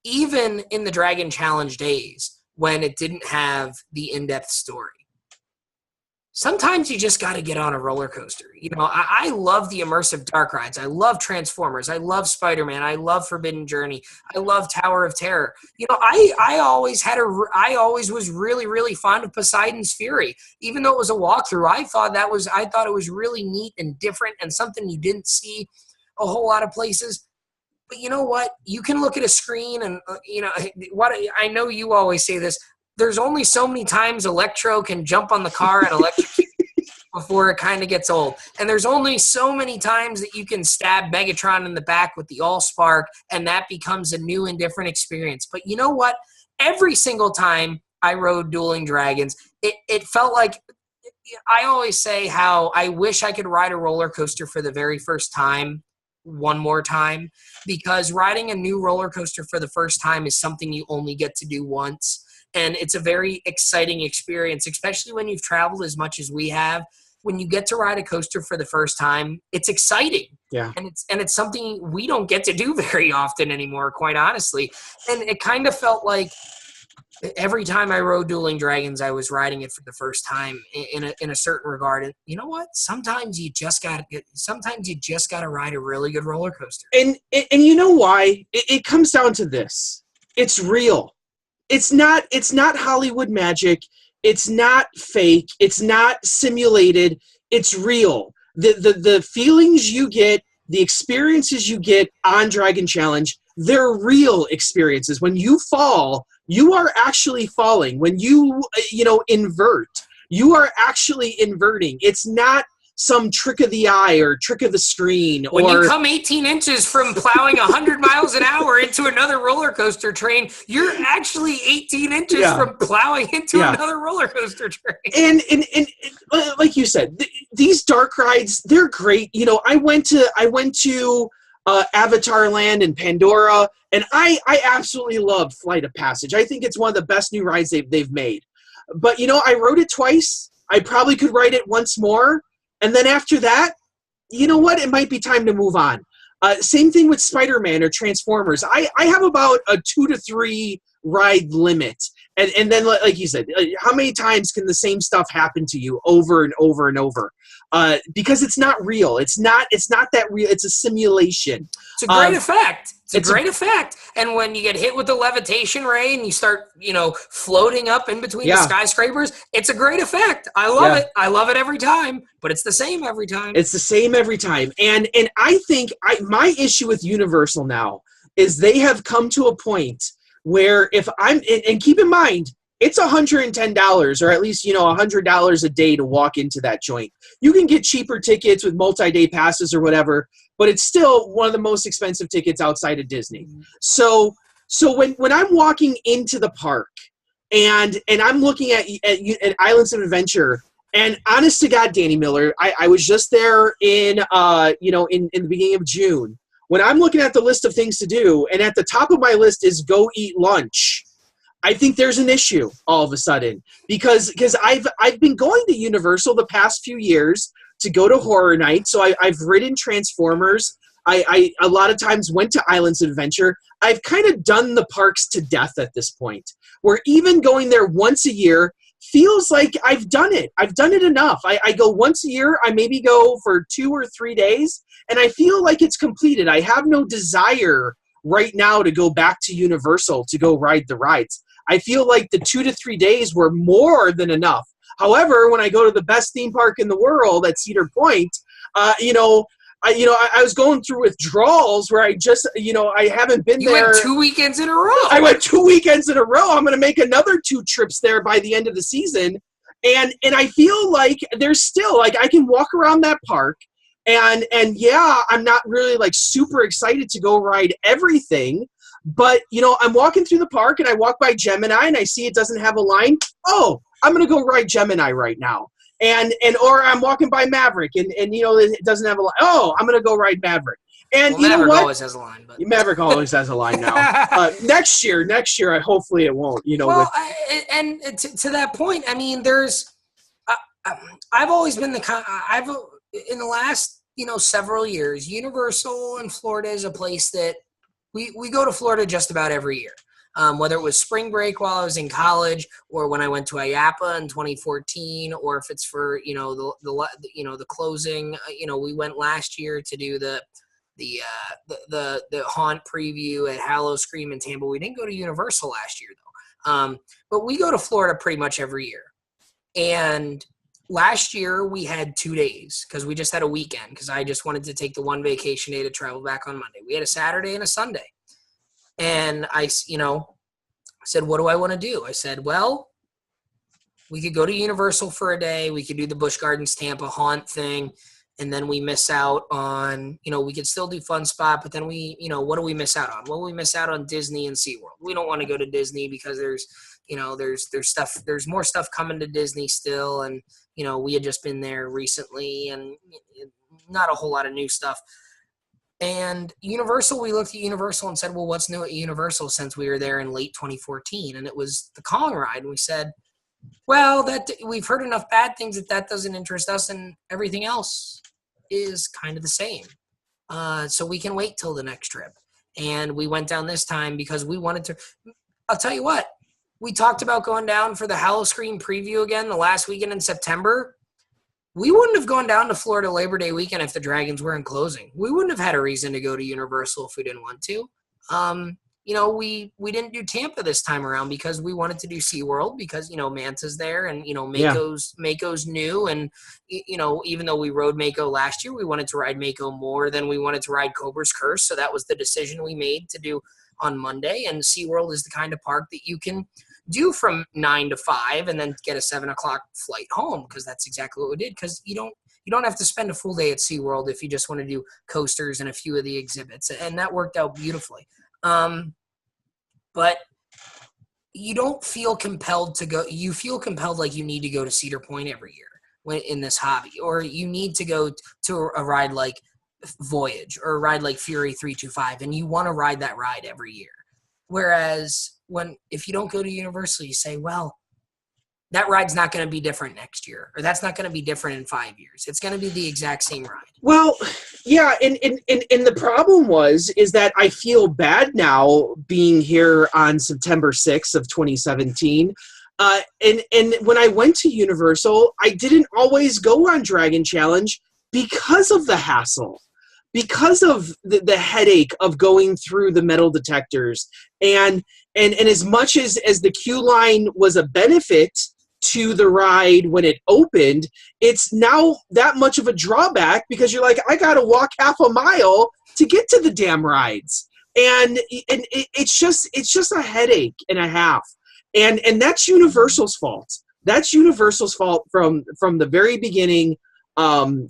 Even in the Dragon Challenge days, when it didn't have the in-depth story, sometimes you just got to get on a roller coaster. I love the immersive dark rides. I love Transformers. I love Spider-Man. I love Forbidden Journey. I love Tower of Terror. I always was really, really fond of Poseidon's Fury. Even though it was a walkthrough, I thought it was really neat and different and something you didn't see a whole lot of places. But you know what? You can look at a screen and, what I know you always say this, there's only so many times Electro can jump on the car and electrocute before it kind of gets old. And there's only so many times that you can stab Megatron in the back with the Allspark, and that becomes a new and different experience. But you know what? Every single time I rode Dueling Dragons, it felt like, I always say how I wish I could ride a roller coaster for the very first time one more time, because riding a new roller coaster for the first time is something you only get to do once. And it's a very exciting experience, especially when you've traveled as much as we have. When you get to ride a coaster for the first time, it's exciting. Yeah. And it's something we don't get to do very often anymore, quite honestly. And it kind of felt like every time I rode Dueling Dragons, I was riding it for the first time in a certain regard. And you know what? Sometimes you just got to ride a really good roller coaster. And you know why? It comes down to this. It's real. It's not Hollywood magic. It's not fake. It's not simulated. It's real. The feelings you get, the experiences you get on Dragon Challenge, they're real experiences. When you fall, you are actually falling. When you invert, you are actually inverting. It's not some trick of the eye or trick of the screen. When you come 18 inches from plowing 100 miles an hour into another roller coaster train, you're actually 18 inches from plowing into another roller coaster train. And like you said, these dark rides, they're great. You know, I went to Avatar Land in Pandora, and I absolutely loved Flight of Passage. I think it's one of the best new rides they've made. But, you know, I rode it twice. I probably could ride it once more. And then after that, you know what? It might be time to move on. Same thing with Spider-Man or Transformers. I have about a 2 to 3 ride limit. And then, like you said, how many times can the same stuff happen to you over and over and over? Because it's not real. It's not that real. It's a simulation. It's a great effect. It's a great effect. And when you get hit with the levitation ray and you start, you know, floating up in between the skyscrapers, it's a great effect. I love it. I love it every time, but it's the same every time. It's the same every time. And I think my issue with Universal now is they have come to a point where if I'm, and keep in mind, it's $110 or at least, you know, $100 a day to walk into that joint. You can get cheaper tickets with multi-day passes or whatever, but it's still one of the most expensive tickets outside of Disney. So when I'm walking into the park and I'm looking at Islands of Adventure, and honest to God, Danny Miller, I was just there in the beginning of June. When I'm looking at the list of things to do, and at the top of my list is go eat lunch, I think there's an issue all of a sudden because I've been going to Universal the past few years to go to Horror Night. So I've ridden Transformers. I a lot of times went to Islands of Adventure. I've kind of done the parks to death at this point, where even going there once a year feels like I've done it. I've done it enough. I go once a year. I maybe go for 2 or 3 days, and I feel like it's completed. I have no desire right now to go back to Universal to go ride the rides. I feel like the 2 to 3 days were more than enough. However, when I go to the best theme park in the world at Cedar Point, I was going through withdrawals where I just, I haven't been there. You went 2 weekends in a row. I went 2 weekends in a row. I'm going to make another 2 trips there by the end of the season. And I feel like there's still, like, I can walk around that park and yeah, I'm not really like super excited to go ride everything. But, I'm walking through the park and I walk by Gemini and I see it doesn't have a line. Oh, I'm going to go ride Gemini right now. Or I'm walking by Maverick and it doesn't have a line. Oh, I'm going to go ride Maverick. And well, Maverick always has a line. But Maverick always has a line now. Next year, hopefully it won't. Well, to that point, I mean, I've always been in the last several years, Universal in Florida is a place that we go to Florida just about every year. Whether it was spring break while I was in college, or when I went to IAPA in 2014, or if it's for the closing. We went last year to do the haunt preview at Hallow Scream in Tampa. We didn't go to Universal last year though, but we go to Florida pretty much every year. And last year we had 2 days because we just had a weekend because I just wanted to take the one vacation day to travel back on Monday. We had a Saturday and a Sunday. And I said, what do I want to do? I said, well, we could go to Universal for a day. We could do the Busch Gardens Tampa haunt thing. And then we miss out on, we could still do Fun Spot, but then what do we miss out on? Well, we miss out on Disney and SeaWorld. We don't want to go to Disney because there's more stuff coming to Disney still. And, we had just been there recently and not a whole lot of new stuff. And Universal, we looked at Universal and said, well, what's new at Universal since we were there in late 2014? And it was the Kong ride. And we said, well, that we've heard enough bad things that doesn't interest us, and everything else is kind of the same. So we can wait till the next trip. And we went down this time because we wanted to. I'll tell you what, we talked about going down for the Hallow Scream preview again the last weekend in September. We wouldn't have gone down to Florida Labor Day weekend if the Dragons weren't closing. We wouldn't have had a reason to go to Universal if we didn't want to. We didn't do Tampa this time around because we wanted to do SeaWorld because, Manta's there and, Mako's new. And, even though we rode Mako last year, we wanted to ride Mako more than we wanted to ride Cobra's Curse. So that was the decision we made to do on Monday. And SeaWorld is the kind of park that you can do from 9 to 5 and then get a 7 o'clock flight home because that's exactly what we did because you don't You don't have to spend a full day at SeaWorld if you just want to do coasters and a few of the exhibits. And that worked out beautifully. But you don't feel compelled to go. You feel compelled like you need to go to Cedar Point every year in this hobby, or you need to go to a ride like Voyage or a ride like Fury 325, and you want to ride that ride every year. Whereas if you don't go to Universal, you say, well, that ride's not going to be different next year, or that's not going to be different in 5 years. It's going to be the exact same ride. Well, yeah, and the problem is that I feel bad now being here on September 6th of 2017. And when I went to Universal, I didn't always go on Dragon Challenge because of the hassle, because of the headache of going through the metal detectors. And as much as the queue line was a benefit to the ride when it opened, it's now that much of a drawback because you're like, I got to walk half a mile to get to the damn rides. And it's just a headache and a half. And that's Universal's fault. That's Universal's fault from the very beginning. And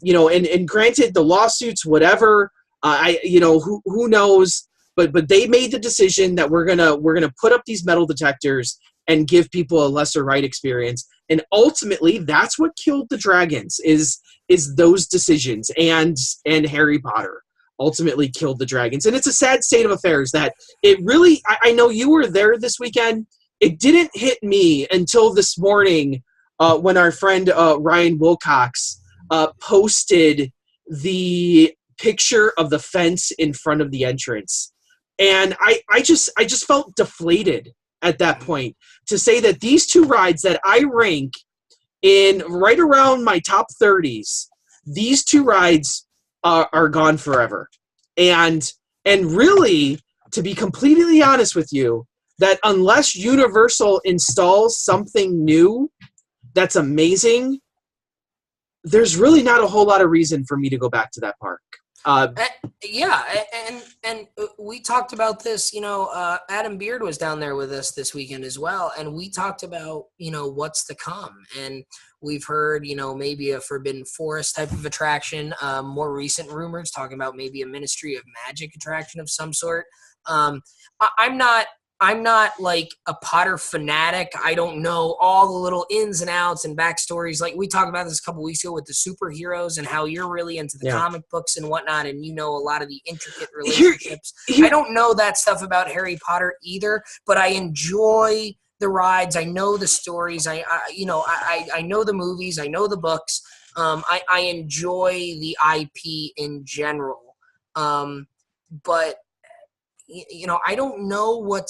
granted, the lawsuits, whatever, who knows, but they made the decision that we're gonna put up these metal detectors and give people a lesser ride experience. And ultimately, that's what killed the Dragons is those decisions, and Harry Potter ultimately killed the Dragons. And it's a sad state of affairs that it really, I know you were there this weekend. It didn't hit me until this morning when our friend Ryan Wilcox posted the picture of the fence in front of the entrance. And I just felt deflated at that point to say that these two rides that I rank in right around my top 30s, these two rides are gone forever. And really, to be completely honest with you, that unless Universal installs something new that's amazing, there's really not a whole lot of reason for me to go back to that park. Yeah, and we talked about this, Adam Beard was down there with us this weekend as well, and we talked about, what's to come, and we've heard, maybe a Forbidden Forest type of attraction, more recent rumors talking about maybe a Ministry of Magic attraction of some sort. I'm not like a Potter fanatic. I don't know all the little ins and outs and backstories. Like we talked about this a couple weeks ago with the superheroes and how you're really into the comic books and whatnot, and a lot of the intricate relationships. I don't know that stuff about Harry Potter either, but I enjoy the rides. I know the stories. I know the movies. I know the books. I enjoy the IP in general. But I don't know what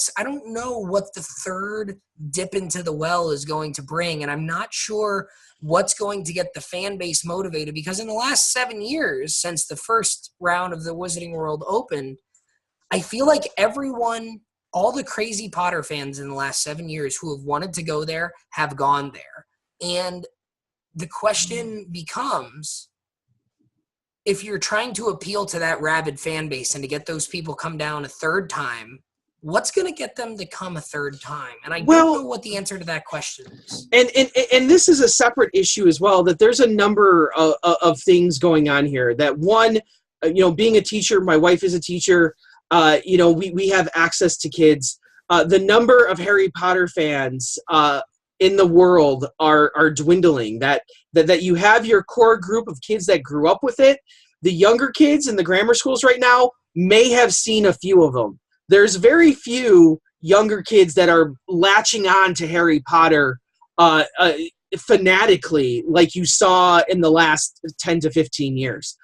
the third dip into the well is going to bring, and I'm not sure what's going to get the fan base motivated, because in the last 7 years since the first round of the Wizarding World opened, I feel like all the crazy Potter fans in the last 7 years who have wanted to go there have gone there. And the question becomes, if you're trying to appeal to that rabid fan base and to get those people come down a third time, what's going to get them to come a third time? And I don't know what the answer to that question is. And this is a separate issue as well, that there's a number of things going on here. That one, being a teacher, my wife is a teacher, we have access to kids. The number of Harry Potter fans in the world are dwindling. That you have your core group of kids that grew up with it. The younger kids in the grammar schools right now may have seen a few of them. There's very few younger kids that are latching on to Harry Potter fanatically like you saw in the last 10 to 15 years.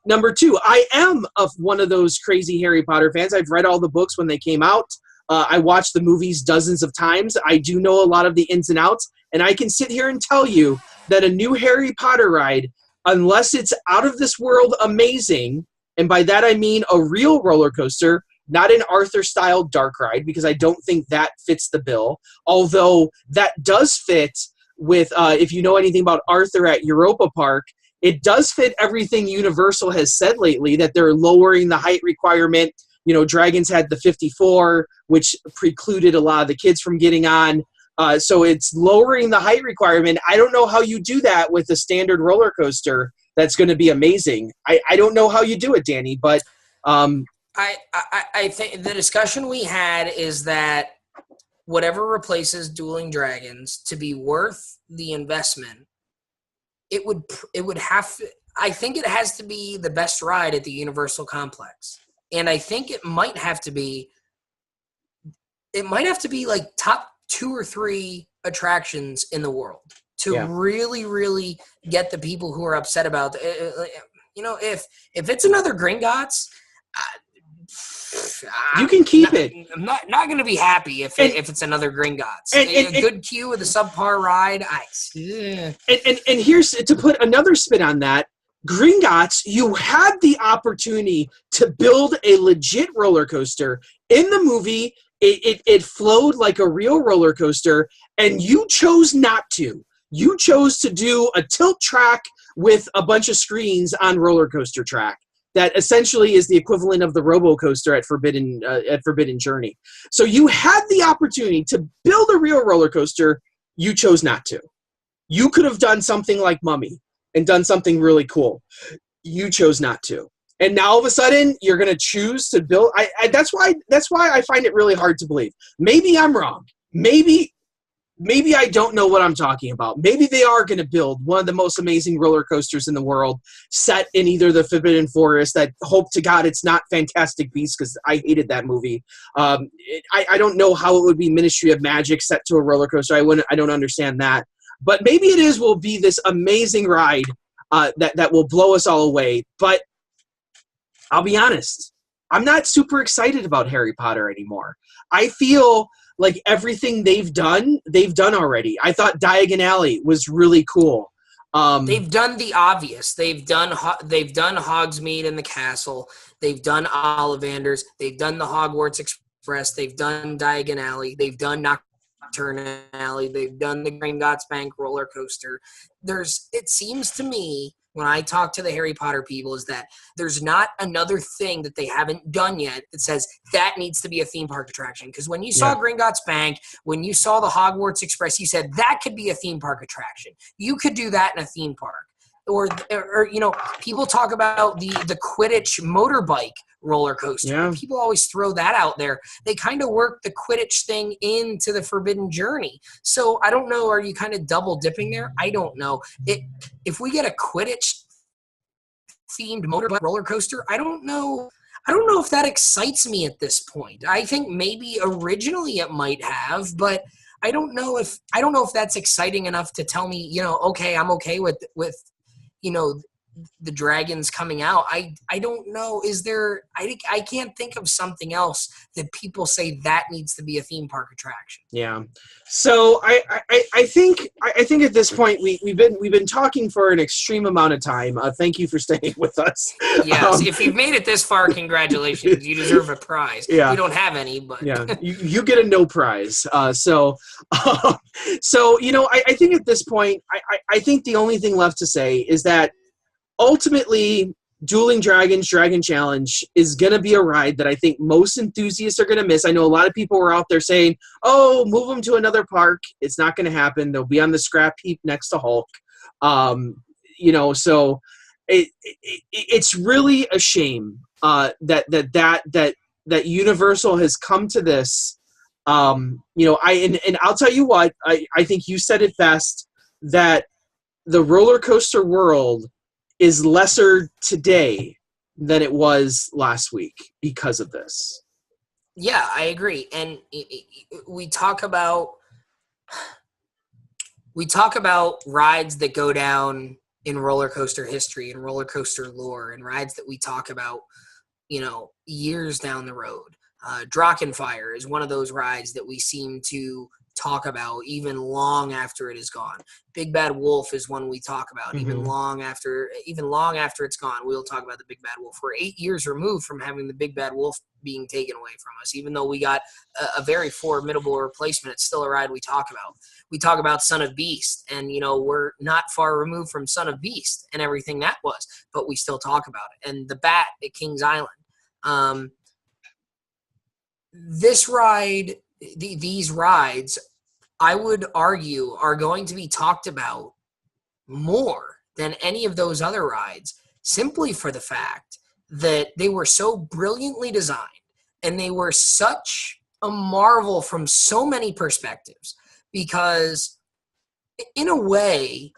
Number two, I am one of those crazy Harry Potter fans. I've read all the books when they came out. I watched the movies dozens of times. I do know a lot of the ins and outs, and I can sit here and tell you that a new Harry Potter ride, unless it's out of this world amazing, and by that I mean a real roller coaster, not an Arthur-style dark ride, because I don't think that fits the bill, although that does fit with, if you know anything about Arthur at Europa Park, it does fit everything Universal has said lately, that they're lowering the height requirement. Dragons had the 54, which precluded a lot of the kids from getting on. So it's lowering the height requirement. I don't know how you do that with a standard roller coaster that's going to be amazing. I don't know how you do it, Danny, but I think the discussion we had is that whatever replaces Dueling Dragons, to be worth the investment, it would have to, I think it has to be the best ride at the Universal Complex. And I think it might have to be like top 2 or 3 attractions in the world to really, really get the people who are upset about if it's another Gringotts, you can keep it. I'm not going to be happy if it's another Gringotts. A good queue with a subpar ride. And here's to put another spin on that. Gringotts, you had the opportunity to build a legit roller coaster in the movie. It flowed like a real roller coaster, and you chose not to. You chose to do a tilt track with a bunch of screens on roller coaster track. That essentially is the equivalent of the robo coaster at Forbidden Journey. So you had the opportunity to build a real roller coaster. You chose not to. You could have done something like Mummy and done something really cool. You chose not to. And now all of a sudden you're going to choose to build. That's why I find it really hard to believe. Maybe I'm wrong. Maybe I don't know what I'm talking about. Maybe they are going to build one of the most amazing roller coasters in the world, set in either the Forbidden Forest. That hope to God it's not Fantastic Beasts, because I hated that movie. I don't know how it would be Ministry of Magic set to a roller coaster. I don't understand that. But maybe it will be this amazing ride that will blow us all away. But I'll be honest, I'm not super excited about Harry Potter anymore. I feel like everything they've done already. I thought Diagon Alley was really cool. They've done the obvious. They've done Hogsmeade and the Castle. They've done Ollivanders. They've done the Hogwarts Express. They've done Diagon Alley. They've done Nocturne Alley. They've done the Gringotts Bank roller coaster. It seems to me, when I talk to the Harry Potter people, is that there's not another thing that they haven't done yet that says that needs to be a theme park attraction. Because when you saw Gringotts Bank, when you saw the Hogwarts Express, you said that could be a theme park attraction. You could do that in a theme park. Or people talk about the Quidditch motorbike roller coaster. Yeah. People always throw that out there. They kind of work the Quidditch thing into the Forbidden Journey. So I don't know, are you kind of double dipping there? I don't know. If we get a Quidditch themed motorbike roller coaster, I don't know if that excites me at this point. I think maybe originally it might have, but I don't know if that's exciting enough to tell me, okay, I'm okay with the dragons coming out. I don't know. Is there? I can't think of something else that people say that needs to be a theme park attraction. Yeah. So I think at this point we've been talking for an extreme amount of time. Thank you for staying with us. Yes, if you've made it this far, congratulations. You deserve a prize. Yeah. We don't have any, but yeah, you get a no prize. So I think at this point, I think the only thing left to say is that ultimately, Dueling Dragons Dragon Challenge is going to be a ride that I think most enthusiasts are going to miss. I know a lot of people were out there saying, oh, move them to another park. It's not going to happen. They'll be on the scrap heap next to Hulk. So it's really a shame that Universal has come to this. And I'll tell you what, I think you said it best, that the roller coaster world is lesser today than it was last week because of this. Yeah, I agree. And we talk about rides that go down in roller coaster history and roller coaster lore, and rides that we talk about, years down the road. Drachenfire is one of those rides that we seem to talk about even long after it is gone. Big Bad Wolf is one we talk about even long after it's gone. We'll talk about the Big Bad Wolf. We're 8 years removed from having the Big Bad Wolf being taken away from us. Even though we got a very formidable replacement, it's still a ride we talk about. We talk about Son of Beast, and we're not far removed from Son of Beast and everything that was, but we still talk about it. And the Bat at Kings Island. This ride, these rides, I would argue, are going to be talked about more than any of those other rides, simply for the fact that they were so brilliantly designed and they were such a marvel from so many perspectives. Because in a way,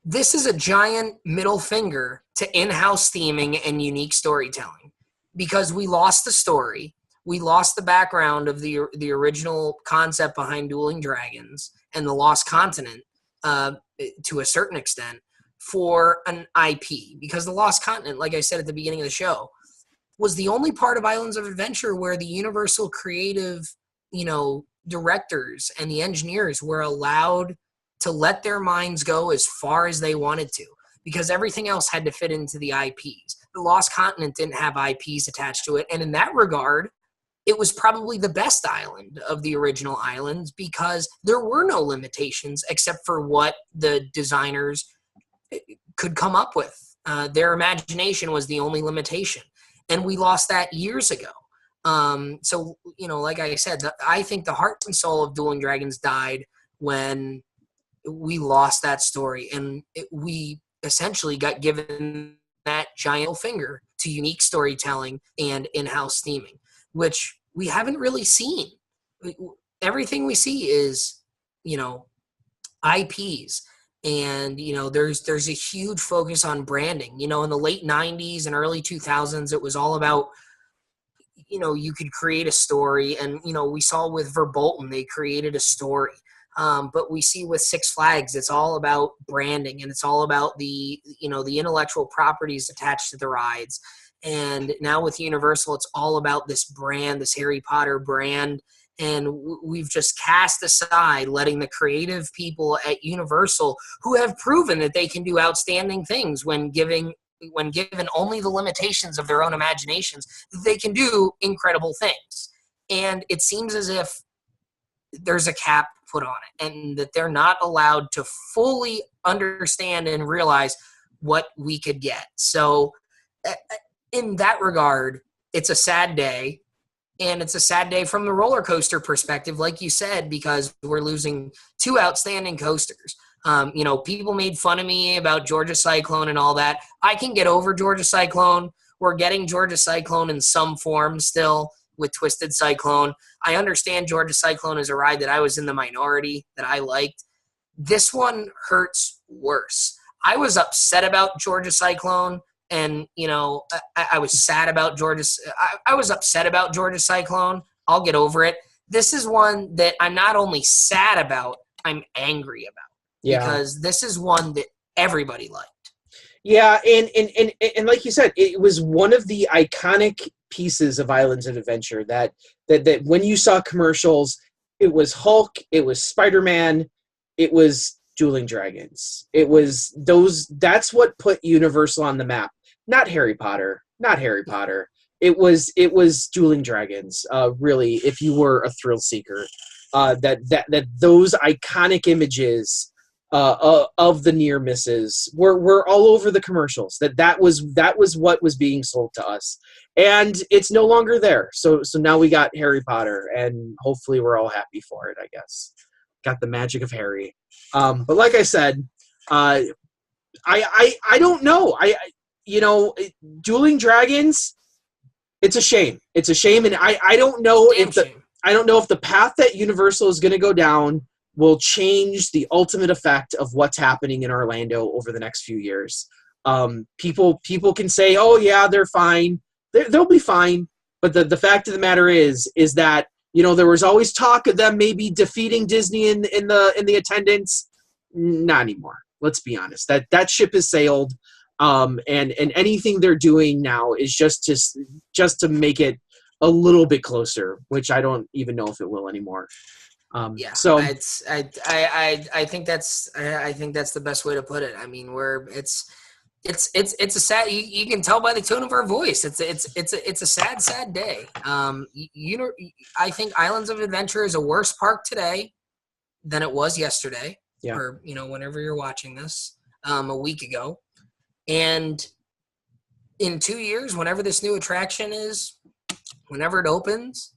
this is a giant middle finger to in-house theming and unique storytelling, because we lost the story. We lost the background of the original concept behind Dueling Dragons and the Lost Continent to a certain extent for an IP, because the Lost Continent, like I said at the beginning of the show, was the only part of Islands of Adventure where the Universal creative, directors and the engineers were allowed to let their minds go as far as they wanted to, because everything else had to fit into the IPs. The Lost Continent didn't have IPs attached to it, and in that regard, it was probably the best island of the original islands, because there were no limitations except for what the designers could come up with. Their imagination was the only limitation, and we lost that years ago. So, like I said, I think the heart and soul of Dueling Dragons died when we lost that story, and we essentially got given that giant finger to unique storytelling and in-house theming, which we haven't really seen. Everything we see is, IPs. And, there's a huge focus on branding. In the late 90s and early 2000s, it was all about, you could create a story. And, we saw with Verbolten, they created a story. But we see with Six Flags, it's all about branding, and it's all about the intellectual properties attached to the rides. And now with Universal, it's all about this brand, this Harry Potter brand. And we've just cast aside letting the creative people at Universal, who have proven that they can do outstanding things when given only the limitations of their own imaginations, they can do incredible things. And it seems as if there's a cap put on it, and that they're not allowed to fully understand and realize what we could get. So in that regard, it's a sad day. And it's a sad day from the roller coaster perspective, like you said, because we're losing two outstanding coasters. People made fun of me about Georgia Cyclone and all that. I can get over Georgia Cyclone. We're getting Georgia Cyclone in some form still with Twisted Cyclone. I understand Georgia Cyclone is a ride that I was in the minority that I liked. This one hurts worse. I was upset about Georgia Cyclone. And, I was sad about Georgia. I was upset about Georgia Cyclone. I'll get over it. This is one that I'm not only sad about, I'm angry about. Yeah. Because this is one that everybody liked. Yeah, and like you said, it was one of the iconic pieces of Islands of Adventure that when you saw commercials, it was Hulk, it was Spider-Man, it was Dueling Dragons. It was that's what put Universal on the map. Not Harry Potter. It was Dueling Dragons. Really, if you were a thrill seeker, that those iconic images of the near misses were all over the commercials. That was what was being sold to us, and it's no longer there. So now we got Harry Potter, and hopefully we're all happy for it. I guess got the magic of Harry. But like I said, I don't know. Dueling Dragons, it's a shame. It's a shame, and I don't know if the path that Universal is going to go down will change the ultimate effect of what's happening in Orlando over the next few years. People can say, "Oh yeah, they're fine. They'll be fine," but the fact of the matter is that there was always talk of them maybe defeating Disney in the attendance. Not anymore. Let's be honest. That ship has sailed. And anything they're doing now is just to make it a little bit closer, which I don't even know if it will anymore. So I think that's the best way to put it. I mean, it's a sad. You can tell by the tone of our voice. It's a sad day. I think Islands of Adventure is a worse park today than it was yesterday. Yeah. Or whenever you're watching this, a week ago. And in 2 years, whenever this new attraction is, whenever it opens,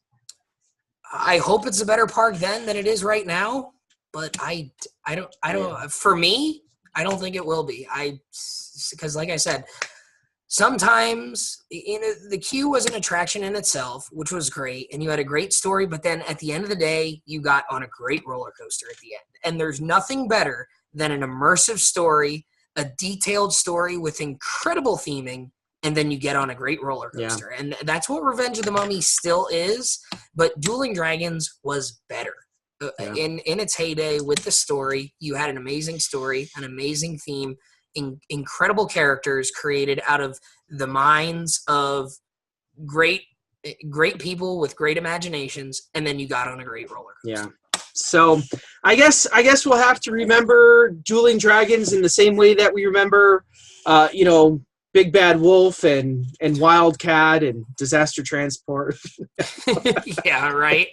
I hope it's a better park then than it is right now. But I don't. For me, I don't think it will be. Because like I said, sometimes the queue was an attraction in itself, which was great, and you had a great story, but then at the end of the day, you got on a great roller coaster at the end. And there's nothing better than an immersive story, a detailed story with incredible theming, and then you get on a great roller coaster. Yeah. And that's what Revenge of the Mummy still is, but Dueling Dragons was better. In its heyday with the story, you had an amazing story, an amazing theme, incredible characters created out of the minds of great people with great imaginations, and then you got on a great roller coaster. Yeah. So I guess we'll have to remember Dueling Dragons in the same way that we remember, Big Bad Wolf and Wildcat and Disaster Transport. Yeah, right.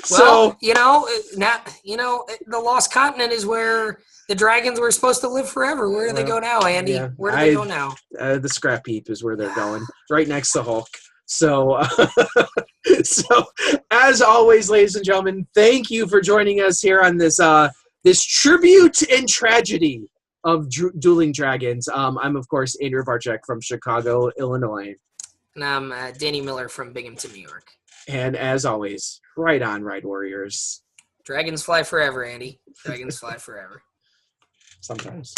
So the Lost Continent is where the dragons were supposed to live forever. Where do they go now, Andy? Yeah, where do they go now? The Scrap Heap is where they're going, right next to Hulk. So, so as always, ladies and gentlemen, thank you for joining us here on this this tribute and tragedy of Dueling Dragons. I'm, of course, Andrew Barczyk from Chicago, Illinois. And I'm Danny Miller from Binghamton, New York. And as always, right on, Ride Warriors. Dragons fly forever, Andy. Dragons fly forever. Sometimes.